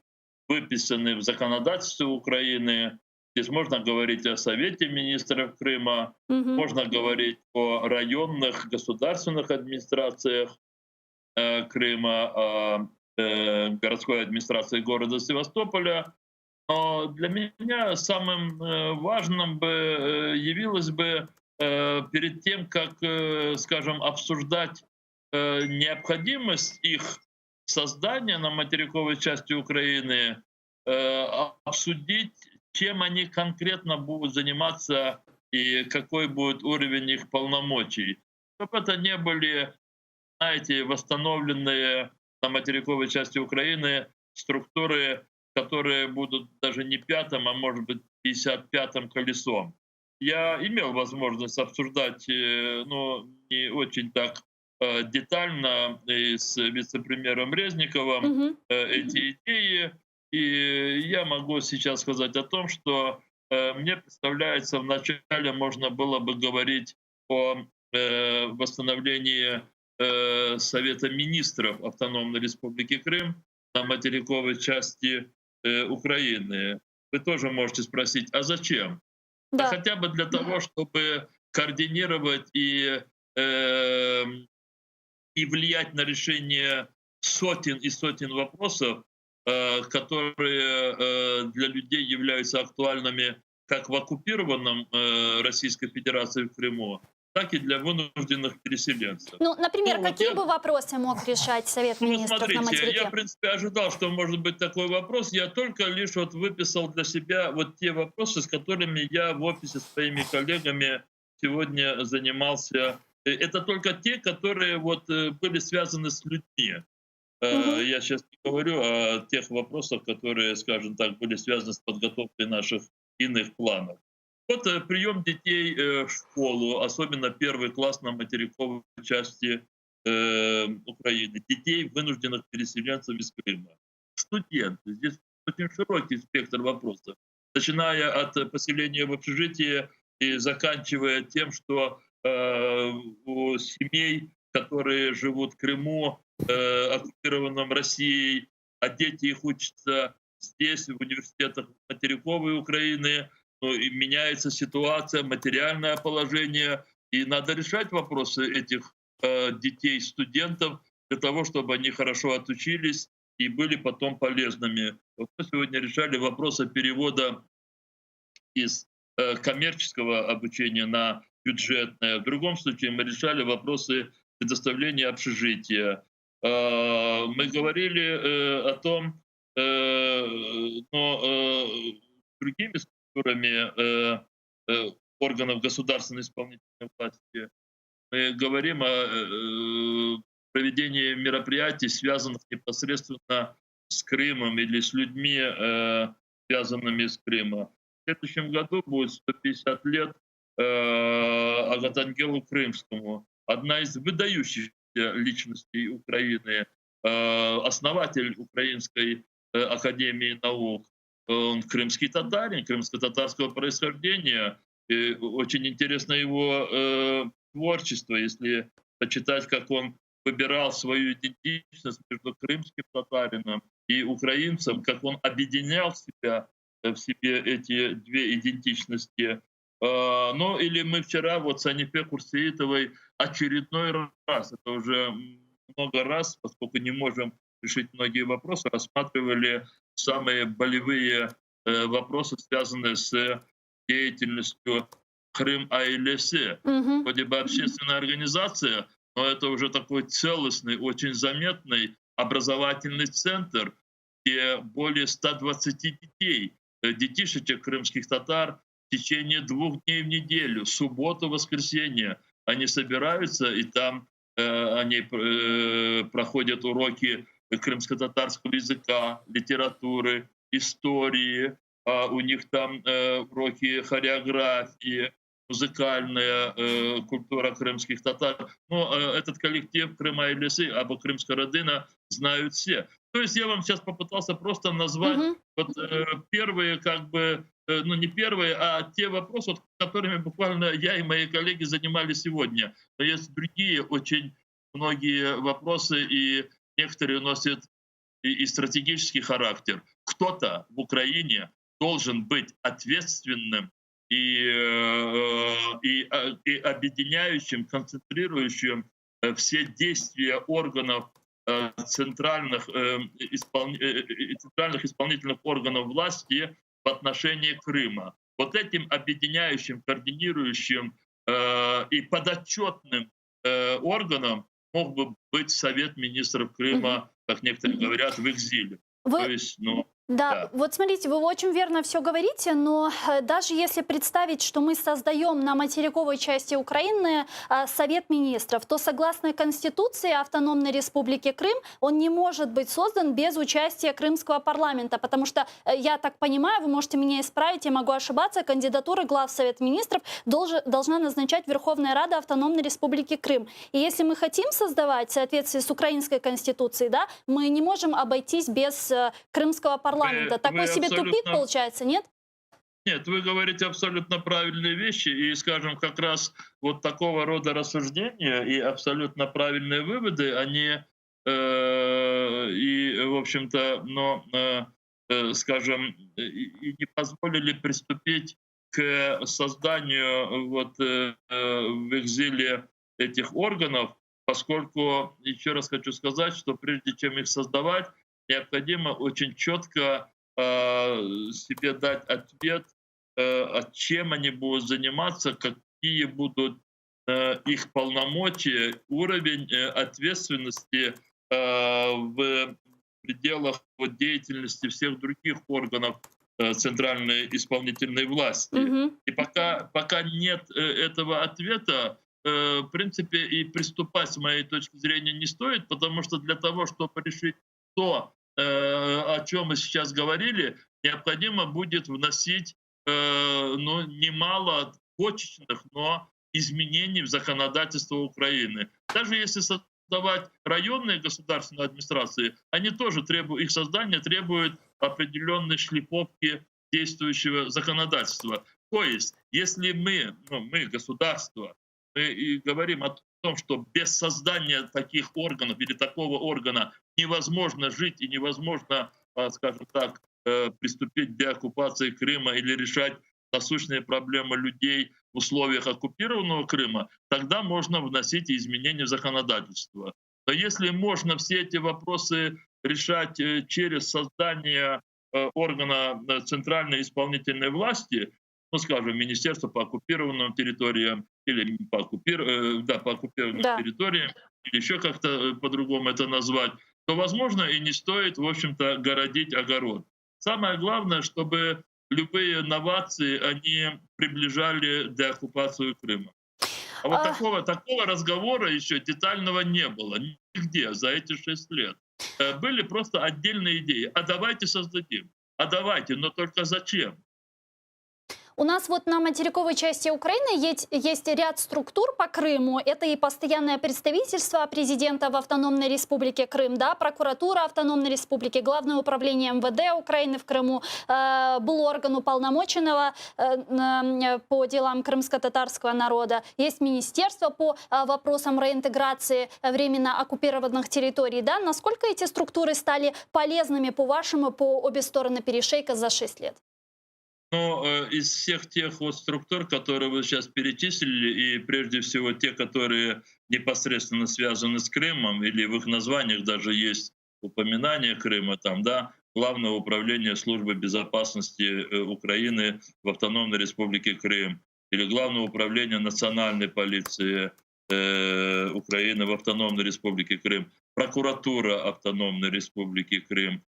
S7: выписаны в законодательстве Украины. Здесь можно говорить о Совете министров Крыма, можно говорить о районных государственных администрациях Крыма, о городской администрации города Севастополя. Но для меня самым важным бы явилось бы перед тем, как, скажем, обсуждать необходимость их создания на материковой части Украины, обсудить, чем они конкретно будут заниматься и какой будет уровень их полномочий. Чтобы это не были, знаете, восстановленные на материковой части Украины структуры, которые будут даже не пятым, а может быть 55-м колесом. Я имел возможность обсуждать, ну, не очень так детально и с вице-премьером Резниковым эти идеи. И я могу сейчас сказать о том, что мне представляется, вначале можно было бы говорить о восстановлении Совета министров Автономной Республики Крым на материковой части Украины. Вы тоже можете спросить, а зачем? Да хотя бы для того, чтобы координировать и влиять на решение сотен и сотен вопросов, которые для людей являются актуальными как в оккупированном Российской Федерации в Крыму, так и для вынужденных переселенцев.
S1: Ну, например, какие бы вопросы мог решать Совет министров
S7: смотрите,
S1: на материке?
S7: Я, в принципе, ожидал, что может быть такой вопрос. Я только лишь вот выписал для себя вот те вопросы, с которыми я в офисе с своими коллегами сегодня занимался. Это только те, которые вот были связаны с людьми. Я сейчас не говорю о тех вопросах, которые, скажем так, были связаны с подготовкой наших иных планов. Вот прием детей в школу, особенно первый класс на материковой части Украины. Детей, вынужденных переселенцев из Крыма. Студенты. Здесь очень широкий спектр вопросов. Начиная от поселения в общежитии и заканчивая тем, что у семей, которые живут в Крыму, оккупированном Россией, а дети их учатся здесь, в университетах материковой Украины, ну, и меняется ситуация, материальное положение, и надо решать вопросы этих детей, студентов, для того, чтобы они хорошо отучились и были потом полезными. Вот мы сегодня решали вопросы перевода из коммерческого обучения на бюджетное. В другом случае мы решали вопросы предоставления общежития. Мы говорили о том, но другими структурами органов государственной исполнительной власти мы говорим о проведении мероприятий, связанных непосредственно с Крымом или с людьми, связанными с Крымом. В следующем году будет 150 лет Агатангелу Крымскому. Одна из выдающихся личностей Украины, основатель Украинской академии наук. Он крымский татарин, крымско-татарского происхождения. И очень интересно его творчество, если почитать, как он выбирал свою идентичность между крымским татарином и украинцем, как он объединял в себе эти две идентичности. Ну или мы вчера вот с Анифе Курсеитовой очередной раз, это уже много раз, поскольку не можем решить многие вопросы, рассматривали самые болевые вопросы, связанные с деятельностью Крым АЛС. Вроде бы общественная организация, но это уже такой целостный, очень заметный, образовательный центр, где более 120 детей, детишечек крымских татар в течение 2 дней в неделю, субботу, воскресенье. Они собираются, и там они проходят уроки крымско-татарского языка, литературы, истории. У них там уроки хореографии, музыкальная культура крымских татар. Но этот коллектив «Крыма и лесы» або «Крымская родина» знают все. То есть я вам сейчас попытался просто назвать вот, первые, как бы, ну не первые, а те вопросы, вот, которыми буквально я и мои коллеги занимались сегодня. Но есть другие очень многие вопросы, и некоторые носят и стратегический характер. Кто-то в Украине должен быть ответственным и объединяющим, концентрирующим все действия органов центральных исполнительных органов власти в отношении Крыма. Вот этим объединяющим, координирующим и подотчетным органом мог бы быть Совет министров Крыма, как некоторые говорят, в экзиле. То есть, ну,
S1: да, вот смотрите, вы очень верно все говорите, но даже если представить, что мы создаем на материковой части Украины Совет министров, то согласно Конституции Автономной Республики Крым он не может быть создан без участия крымского парламента, потому что, я так понимаю, вы можете меня исправить, я могу ошибаться, кандидатуры глав Совета министров должна назначать Верховная Рада Автономной Республики Крым. И если мы хотим создавать в соответствии с украинской Конституцией, да, мы не можем обойтись без крымского парламента. Такой себе тупик получается, нет?
S7: Нет, вы говорите абсолютно правильные вещи, и, скажем, как раз вот такого рода рассуждения и абсолютно правильные выводы, они, и, в общем-то, но, скажем, и не позволили приступить к созданию вот в экзиле этих органов, поскольку, еще раз хочу сказать, что прежде чем их создавать, необходимо очень четко себе дать ответ, чем они будут заниматься, какие будут их полномочия, уровень ответственности в пределах деятельности всех других органов центральной исполнительной власти. И пока нет этого ответа, в принципе, и приступать, с моей точки зрения, не стоит, потому что для того, чтобы решить то, о чем мы сейчас говорили, необходимо будет вносить ну, немало точечных, но изменений в законодательство Украины. Даже если создавать районные государственные администрации, они тоже требуют, их создание требует определенной шлифовки действующего законодательства. То есть, если мы, ну, мы государство, мы и говорим о том, что без создания таких органов или такого органа невозможно жить и невозможно, скажем так, приступить к деоккупации Крыма или решать насущные проблемы людей в условиях оккупированного Крыма, тогда можно вносить изменения в законодательство. Но если можно все эти вопросы решать через создание органа центральной исполнительной власти, ну, скажем, Министерство по оккупированным территориям или по оккупированным территориям, или еще как-то по-другому это назвать, то, возможно, и не стоит, в общем-то, городить огород. Самое главное, чтобы любые новации, они приближали деоккупацию Крыма. А вот такого разговора еще детального не было нигде за эти 6 лет. Были просто отдельные идеи. А давайте создадим. А давайте, но только зачем?
S1: У нас вот на материковой части Украины есть ряд структур по Крыму. Это и постоянное представительство президента в Автономной Республике Крым, да, прокуратура Автономной Республики, Главное управление МВД Украины в Крыму, был орган уполномоченного по делам крымско-татарского народа, есть министерство по вопросам реинтеграции временно оккупированных территорий. Да? Насколько эти структуры стали полезными, по-вашему, по обе стороны перешейка за 6 лет?
S7: Но из всех тех вот структур, которые вы сейчас перечислили, и прежде всего те, которые непосредственно связаны с Крымом, или в их названиях даже есть упоминание Крыма, там, да, Главное управление службы безопасности Украины в Автономной Республике Крым, или Главное управление национальной полиции Украины в Автономной Республике Крым, прокуратура Автономной Республики Крым,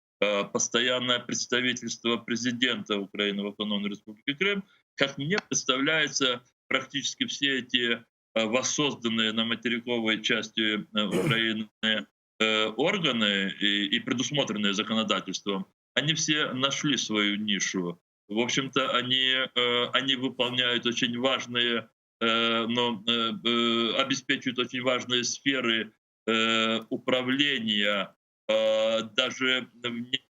S7: постоянное представительство президента Украины в Автономной Республике Крым, как мне представляется, практически все эти воссозданные на материковой части Украины органы и предусмотренные законодательством, они все нашли свою нишу. В общем-то, они выполняют очень важные, обеспечивают очень важные сферы управления, даже в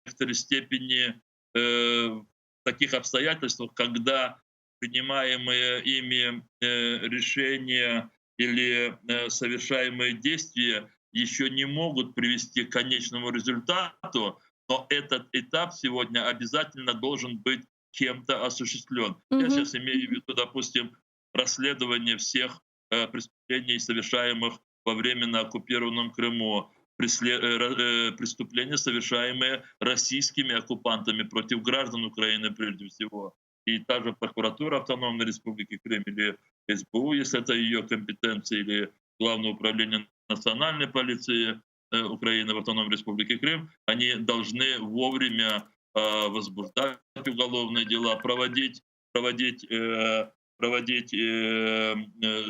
S7: некоторой степени в таких обстоятельствах, когда принимаемые ими решения или совершаемые действия еще не могут привести к конечному результату, но этот этап сегодня обязательно должен быть кем-то осуществлен. Я сейчас имею в виду, допустим, расследование всех преступлений, совершаемых во временно оккупированном Крыму, преступления, совершаемые российскими оккупантами против граждан Украины прежде всего. И та же прокуратура Автономной Республики Крым или СБУ, если это ее компетенция, или Главное управление национальной полиции Украины в Автономной Республике Крым, они должны вовремя возбуждать уголовные дела, проводить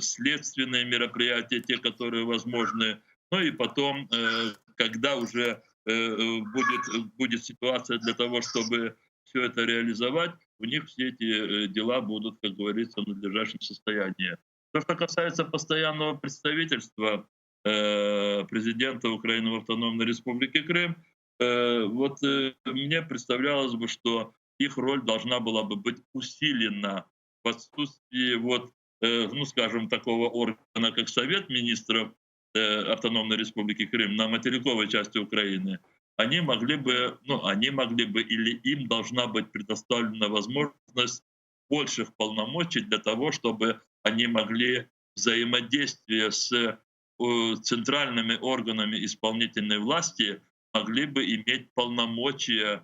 S7: следственные мероприятия, те, которые возможны. Ну и потом, когда уже будет ситуация для того, чтобы все это реализовать, у них все эти дела будут, как говорится, в надлежащем состоянии. То, что касается постоянного представительства президента Украины в Автономной Республике Крым, мне представлялось бы, что их роль должна была бы быть усилена в отсутствии скажем, такого органа, как Совет министров Автономной Республики Крым на материковой части Украины. Они могли бы, или им должна быть предоставлена возможность больших полномочий для того, чтобы они могли взаимодействие с центральными органами исполнительной власти, могли бы иметь полномочия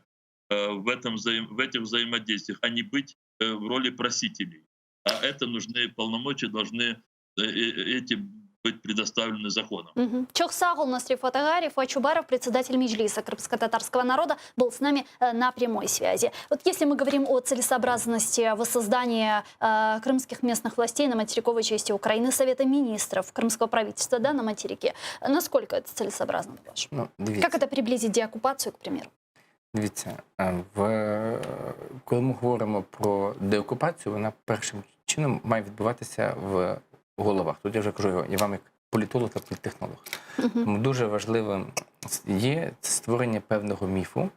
S7: в этих взаимодействиях, а не быть в роли просителей. А это нужны полномочия, должны эти быть предоставлены законом.
S1: Чохсагул Насриф Атагарев, Ачубаров, председатель Меджлиса крымско-татарского народа, был с нами на прямой связи. Вот если мы говорим о целесообразности воссоздания крымских местных властей на материковой части Украины, Совета министров крымского правительства, на материке, насколько это целесообразно, по-вашему? Как это приблизить деоккупацию, к примеру?
S2: Дивіться, коли ми говоримо про деокупацію, вона першим чином має відбуватися в головах. Тут я вже кажу, я вам як політолог та політтехнолог. Тому дуже важливим є створення певного міфу,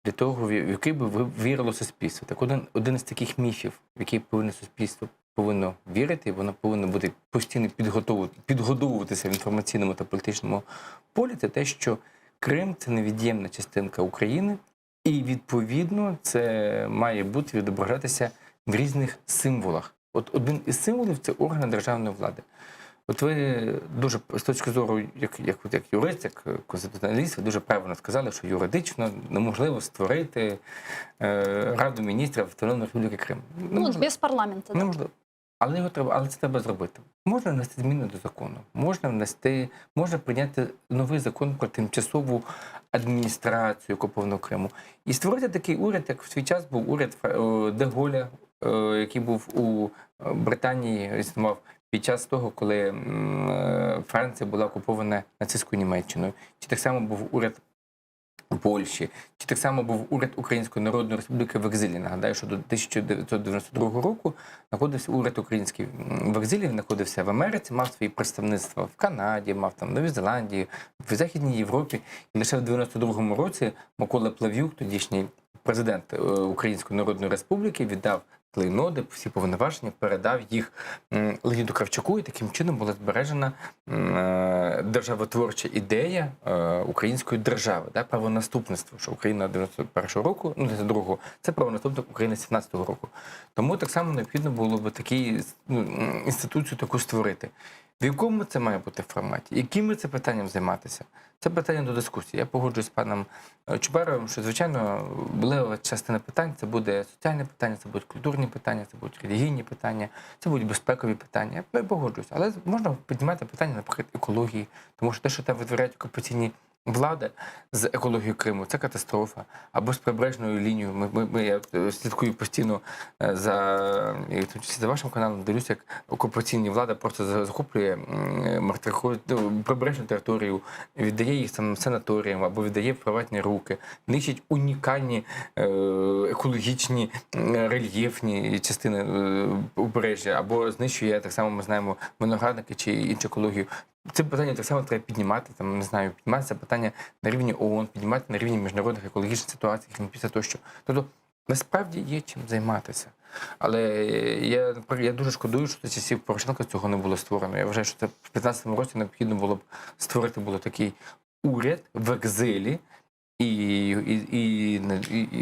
S2: для того, в який би вірило суспільство. Так один із таких міфів, в який суспільство повинно вірити, і воно повинно бути постійно підгодовуватися в інформаційному та політичному полі, це те, що Крим – це невід'ємна частинка України, і, відповідно, це має бути відображатися в різних символах. От один із символів – це органи державної влади. От ви дуже, з точки зору, як юрист, як конституціоналіст, ви дуже правильно сказали, що юридично неможливо створити Раду міністрів Автономної Республіки Крим.
S1: Без парламенту.
S2: Неможливо. Але це треба зробити. Можна внести зміни до закону, можна прийняти новий закон про тимчасову адміністрацію окупованого Криму. І створити такий уряд, як в свій час був уряд де Голля, який був у Британії, існував під час того, коли Франція була окупована нацистською Німеччиною. Чи так само був уряд у Польщі, чи так само був уряд Української Народної Республіки в екзилі. Нагадаю, що до 1992 року знаходився уряд український в екзилі, знаходився в Америці, мав свої представництва в Канаді, мав там в Новій Зеландії, в Західній Європі. І лише в 1992 році Микола Плав'юк, тодішній президент Української Народної Республіки, віддав клейноди, всі повноваження, передав їх Леоніду Кравчуку, і таким чином була збережена державотворча ідея української держави, правонаступництво, що Україна 91-го року, 92-го, це правонаступник України 17-го року. Тому так само необхідно було б таку інституцію таку створити. В якому це має бути форматі? Яким ми це питанням займатися? Це питання до дискусії. Я погоджуюсь з паном Чубаровим, що, звичайно, була частина питань, це буде соціальне питання, це будуть культурні питання, це будуть релігійні питання, це будуть безпекові питання. Я погоджуюсь. Але можна піднімати питання, наприклад, екології, тому що те, що там витворяють окупаційні влади з екологією Криму, це катастрофа. Або з прибережною лінією. Я слідкую постійно і в тому числі за вашим каналом, дивлюся, як окупаційні влада просто захоплює прибережну територію, віддає їх там санаторіям або віддає в приватні руки, нищить унікальні екологічні рельєфні частини убережжя, або знищує, так само ми знаємо, виноградники чи іншу екологію. Це питання так само треба піднімати, там, не знаю, піднімати це питання на рівні ООН, піднімати на рівні міжнародних екологічних ситуацій, Грінпіса тощо. Тобто, насправді є чим займатися. Але я дуже шкодую, що за часів Порошенка цього не було створено. Я вважаю, що це в 2015 році необхідно було б створити такий уряд в екзилі і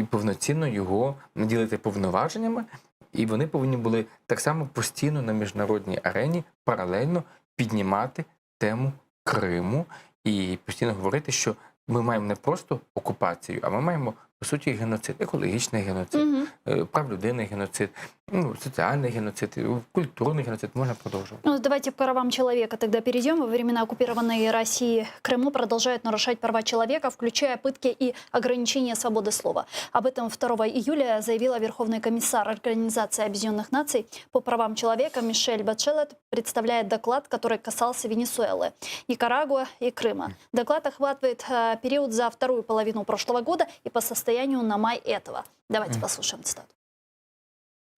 S2: повноцінно його наділити повноваженнями. І вони повинні були так само постійно на міжнародній арені паралельно піднімати тему Криму і постійно говорити, що ми маємо не просто окупацію, а ми маємо, по суті, геноцид, екологічний геноцид, прав людини геноцид, социальный геноцид, культурный геноцид, можно продолжить.
S1: Ну, давайте к правам человека тогда перейдем. Во времена оккупированной России Крыму продолжают нарушать права человека, включая пытки и ограничения свободы слова. Об этом 2 июля заявила Верховный комиссар Организации Объединенных Наций по правам человека Мишель Бачелет, представляет доклад, который касался Венесуэлы, Никарагуа и Крыма. Доклад охватывает период за вторую половину прошлого года и по состоянию на май этого. Давайте послушаем цитату.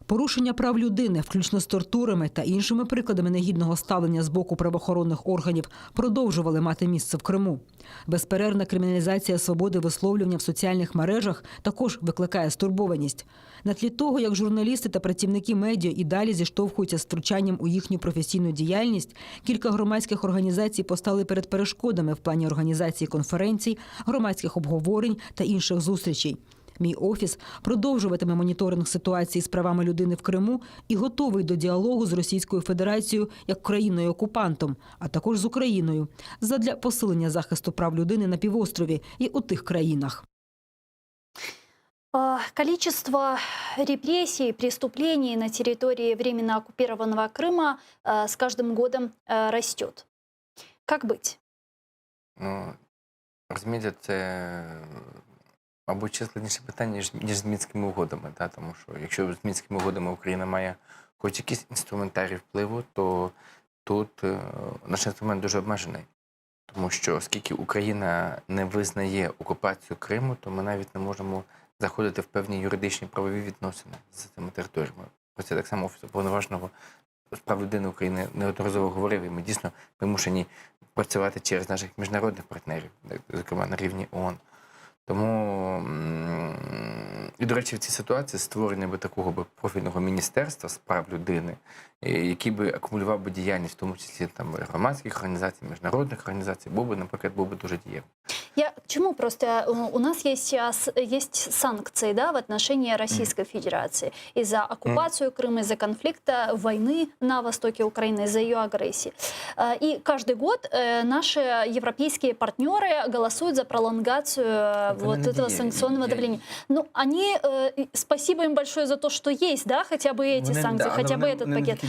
S8: Порушення прав людини, включно з тортурами та іншими прикладами негідного ставлення з боку правоохоронних органів, продовжували мати місце в Криму. Безперервна криміналізація свободи висловлювання в соціальних мережах також викликає стурбованість. На тлі того, як журналісти та працівники медіа і далі зіштовхуються з втручанням у їхню професійну діяльність, кілька громадських організацій постали перед перешкодами в плані організації конференцій, громадських обговорень та інших зустрічей. Мій офіс продовжуватиме моніторинг ситуації з правами людини в Криму і готовий до діалогу з Російською Федерацією як країною-окупантом, а також з Україною, задля посилення захисту прав людини на півострові і у тих країнах.
S1: Количество репрессий, преступлений на территории временно оккупированного Крыма с каждым годом растет. Как быть?
S2: Ну, розумієте, це, мабуть, ще складніше питання, ніж з Мінськими угодами. Да? Тому що якщо з Мінськими угодами Україна має хоч якийсь інструментарій впливу, то тут наш інструмент дуже обмежений. Тому що оскільки Україна не визнає окупацію Криму, то ми навіть не можемо заходити в певні юридичні правові відносини з цими територіями. Про це так само Офіс Уповноваженого з прав людини України неодноразово говорив, і ми дійсно вимушені працювати через наших міжнародних партнерів, зокрема на рівні ООН. Тому, і, до речі, в цій ситуації створення би такого профільного міністерства з прав людини, який би акумулював би діяльність, в тому числі там громадських організацій, міжнародних організацій, наприклад, був би дуже дієвим.
S1: Я к чему? Просто у нас есть санкции, да, в отношении Российской Федерации из-за оккупацию Крыма, из-за конфликта, войны на востоке Украины, из-за ее агрессии. И каждый год наши европейские партнеры голосуют за пролонгацию этого санкционного давления. Ну, они, спасибо им большое за то, что есть, да, хотя бы эти санкции, хотя бы этот пакет.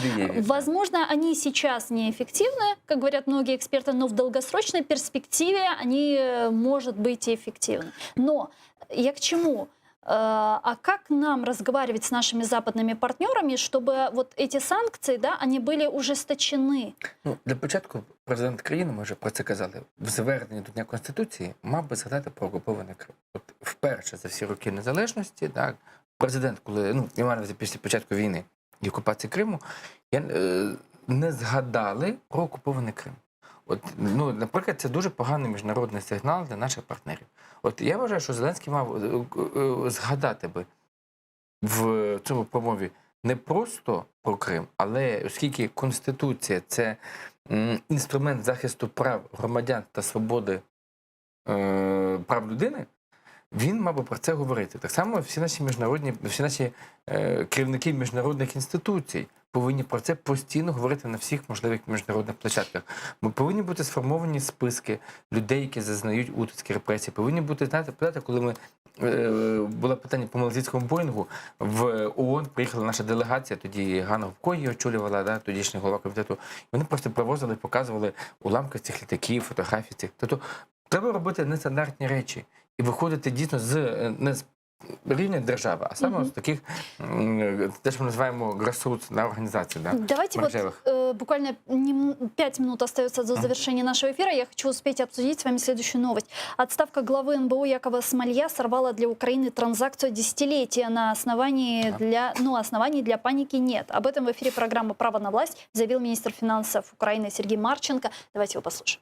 S1: Возможно, они сейчас неэффективны, как говорят многие эксперты, но в долгосрочной перспективе они, может быть, и эффективны. Но я к чему? А как нам разговаривать с нашими западными партнерами, чтобы вот эти санкции, да, они были ужесточены?
S2: Ну, для початку президент країни, ми вже про це казали, в зверненні до Дня Конституції мав би згадати про окупований Крим. От вперше за всі роки незалежності, так, президент, коли, я маю на увазі після початку війни і окупації Криму, не згадали про окупований Крим. От, наприклад, це дуже поганий міжнародний сигнал для наших партнерів. От я вважаю, що Зеленський мав згадати би в цьому промові не просто про Крим, але оскільки Конституція – це інструмент захисту прав громадян та свободи прав людини, він мав би про це говорити. Так само всі наші керівники міжнародних інституцій повинні про це постійно говорити на всіх можливих міжнародних площадках. Ми повинні бути сформовані списки людей, які зазнають утиски, репресії. Повинні бути, знаєте, коли ми було питання по малазійському Боїнгу, в ООН приїхала наша делегація, тоді Ганна Гопко її очолювала, тодішній голова комітету. Вони просто привозили, показували уламки цих літаків, фотографії цих. Тобто треба робити нестандартні речі і виходити дійсно не з рівня держави, а саме з таких, те, що ми називаємо grassroots організацій. Да,
S1: давайте буквально 5 минут остается до завершения нашего эфира. Я хочу успеть обсудить с вами следующую новость. Отставка главы НБУ Якова Смолья сорвала для Украины транзакцию десятилетия. На оснований для паники нет. Об этом в эфире программы «Право на власть» заявил министр финансов Украины Сергей Марченко. Давайте его послушаем.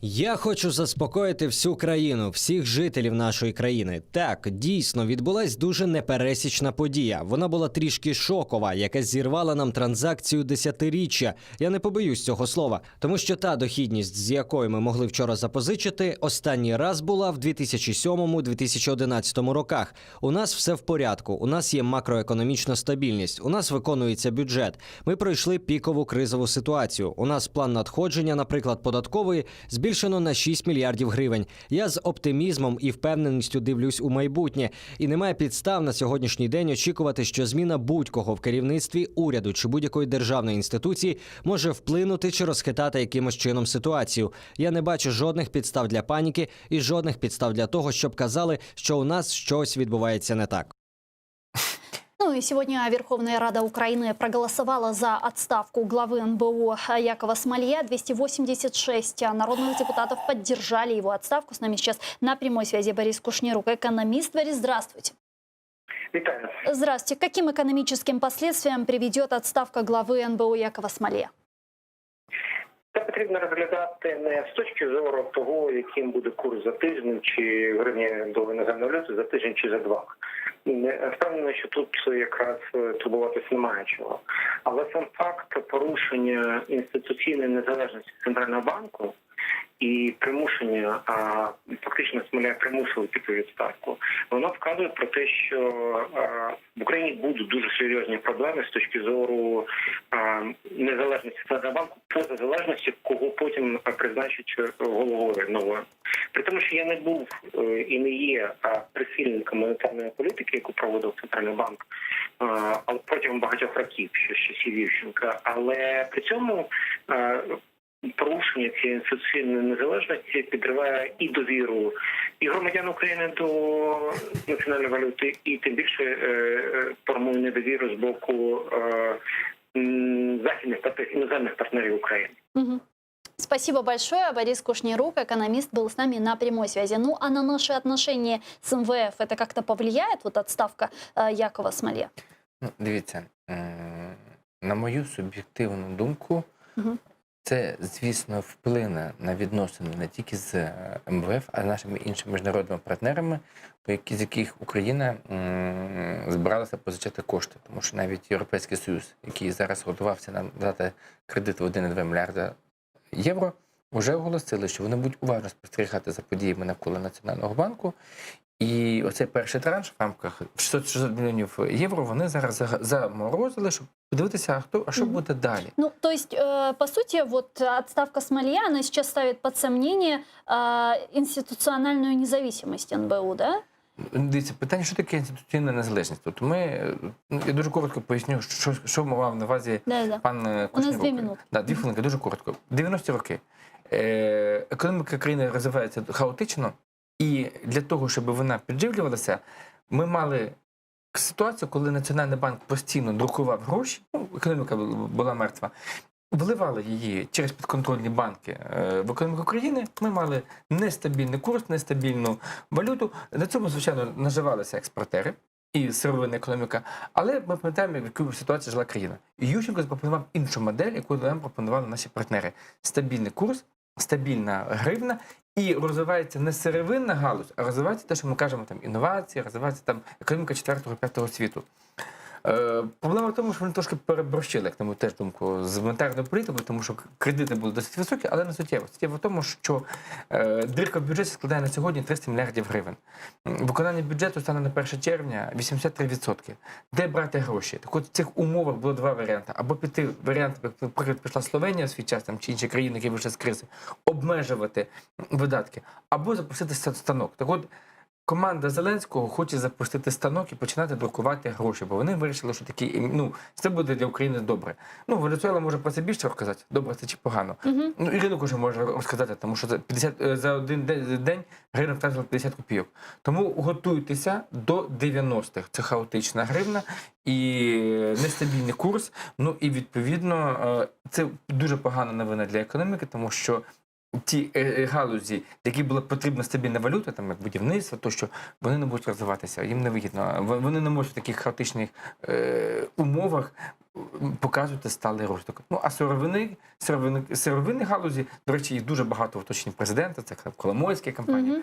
S3: Я хочу заспокоїти всю країну, всіх жителів нашої країни. Так, дійсно, відбулась дуже непересічна подія. Вона була трішки шокова, яка зірвала нам транзакцію десятиріччя. Я не побоюсь цього слова, тому що та дохідність, з якою ми могли вчора запозичити, останній раз була в 2007-2011 роках. У нас все в порядку, у нас є макроекономічна стабільність, у нас виконується бюджет. Ми пройшли пікову кризову ситуацію. У нас план надходження, наприклад, податкової, збільшено на 6 мільярдів гривень. Я з оптимізмом і впевненістю дивлюсь у майбутнє. І немає підстав на сьогоднішній день очікувати, що зміна будь-кого в керівництві уряду чи будь-якої державної інституції може вплинути чи розхитати якимось чином ситуацію. Я не бачу жодних підстав для паніки і жодних підстав для того, щоб казали, що у нас щось відбувається не так.
S1: Ну и сегодня Верховная Рада Украины проголосовала за отставку главы НБУ Якова Смолья. 286 народных депутатов поддержали его отставку. С нами сейчас на прямой связи Борис Кушнерук, экономист. Борис, здравствуйте.
S5: Вітаю.
S1: Здравствуйте. К каким экономическим последствиям приведет отставка главы НБУ Якова Смолья?
S5: Це потрібно розглядати не з точки зору того, яким буде курс за тиждень, чи гривні до іноземної валюти за тиждень чи за два. Впевнений, що тут якраз турбуватися немає чого. Але сам факт порушення інституційної незалежності Центрального банку і примушення, фактично Смоля примусили піти у відставку, воно вказує про те, що в Україні будуть дуже серйозні проблеми з точки зору незалежності Центрального банку, поза залежності, кого потім призначить головою новою. При тому, що я не був і не є прихильником монетарної політики, яку проводив Центральний банк, але протягом багатьох років, ще з часів Ющенка. Але при цьому порушення цієї інституційної незалежності підриває і довіру і громадян України до національної валюти, і тим більше формує недовіру з боку західних іноземних партнерів України.
S1: Спасибо большое. Борис Кушнерук, экономист, был с нами на прямой связи. Ну, а на наши отношения с МВФ это как-то повлияет, вот отставка Якова Смолья?
S2: Ну, дивіться, на мою суб'єктивну думку, це, звісно, вплине на відносини не тільки з МВФ, а й з нашими іншими міжнародними партнерами, з яких Україна збиралася позичати кошти. Тому що навіть Європейський Союз, який зараз готувався нам дати кредит в 1,2 мільярда євро, вже оголосили, що вони будуть уважно спостерігати за подіями навколо Національного банку. І оцей перший транш в рамках 600 мільйонів євро вони зараз заморозили, щоб подивитися, що буде далі.
S1: Ну, то есть, по сути, вот отставка Смолья, она сейчас ставит под сомнение институциональную независимость НБУ, да?
S2: Дивіться, питання, що таке інституційна незалежність? Тобто я дуже коротко поясню, що мав на увазі пан Кушнерук.
S1: У нас 2 минути.
S2: Да, 2 хвилинки, дуже коротко. 90-ті роки. Економіка країни розвивається хаотично, і для того, щоб вона підживлювалася, ми мали ситуацію, коли Національний банк постійно друкував гроші, економіка була мертва, вливали її через підконтрольні банки в економіку країни, ми мали нестабільний курс, нестабільну валюту. На цьому, звичайно, наживалися експортери і сировинна економіка, але ми пам'ятаємо, в якій ситуації жила країна. І Ющенко запропонував іншу модель, яку нам пропонували наші партнери. Стабільний курс, стабільна гривна, і розвивається не сировинна галузь, а розвивається те, що ми кажемо, там інновації, розвивається там економіка 4-5 світу. Проблема в тому, що вони трошки переборщили, як на мою теж думку, з монетарною політикою, тому що кредити були досить високі, але не суттєво. Суттєво в тому, що дирка в бюджеті складає на сьогодні 300 мільярдів гривень. Виконання бюджету стане на 1 червня 83%. Де брати гроші? Так от в цих умовах було два варіанти. Або піти варіант, як, наприклад, пішла Словенія в свій час, там, чи інші країни, які вийшли з кризи, обмежувати видатки, або запустити станок. Так от, команда Зеленського хоче запустити станок і починати друкувати гроші, бо вони вирішили, що такі, це буде для України добре. Венесуела може про це більше розказати, добре це чи погано. І ринок уже може розказати, тому що за один день гривня втратила 50 копійок. Тому готуйтеся до 90-х. Це хаотична гривна і нестабільний курс. І відповідно це дуже погана новина для економіки, тому що ті галузі, які була потрібна стабільна валюта, там як будівництво, то що вони не будуть розвиватися, їм не вигідно. Вони не можуть в таких хаотичних умовах показувати сталий розвиток. А сировинні галузі, до речі, їх дуже багато в оточенні президента, це Коломойська компанія.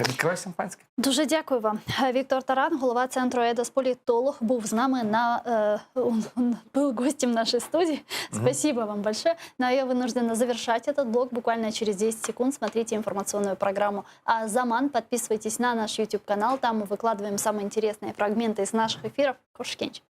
S2: Відкривай шампанське.
S1: Дуже дякую вам. Віктор Таран, голова центру «Едос Політолог», був з нами, был гостем нашей студии. Спасибо вам большое. Но я вынуждена завершать этот блок буквально через 10 секунд. Смотрите информационную программу «Заман». Подписывайтесь на наш YouTube-канал. Там мы выкладываем самые интересные фрагменты из наших эфиров. Хош генч.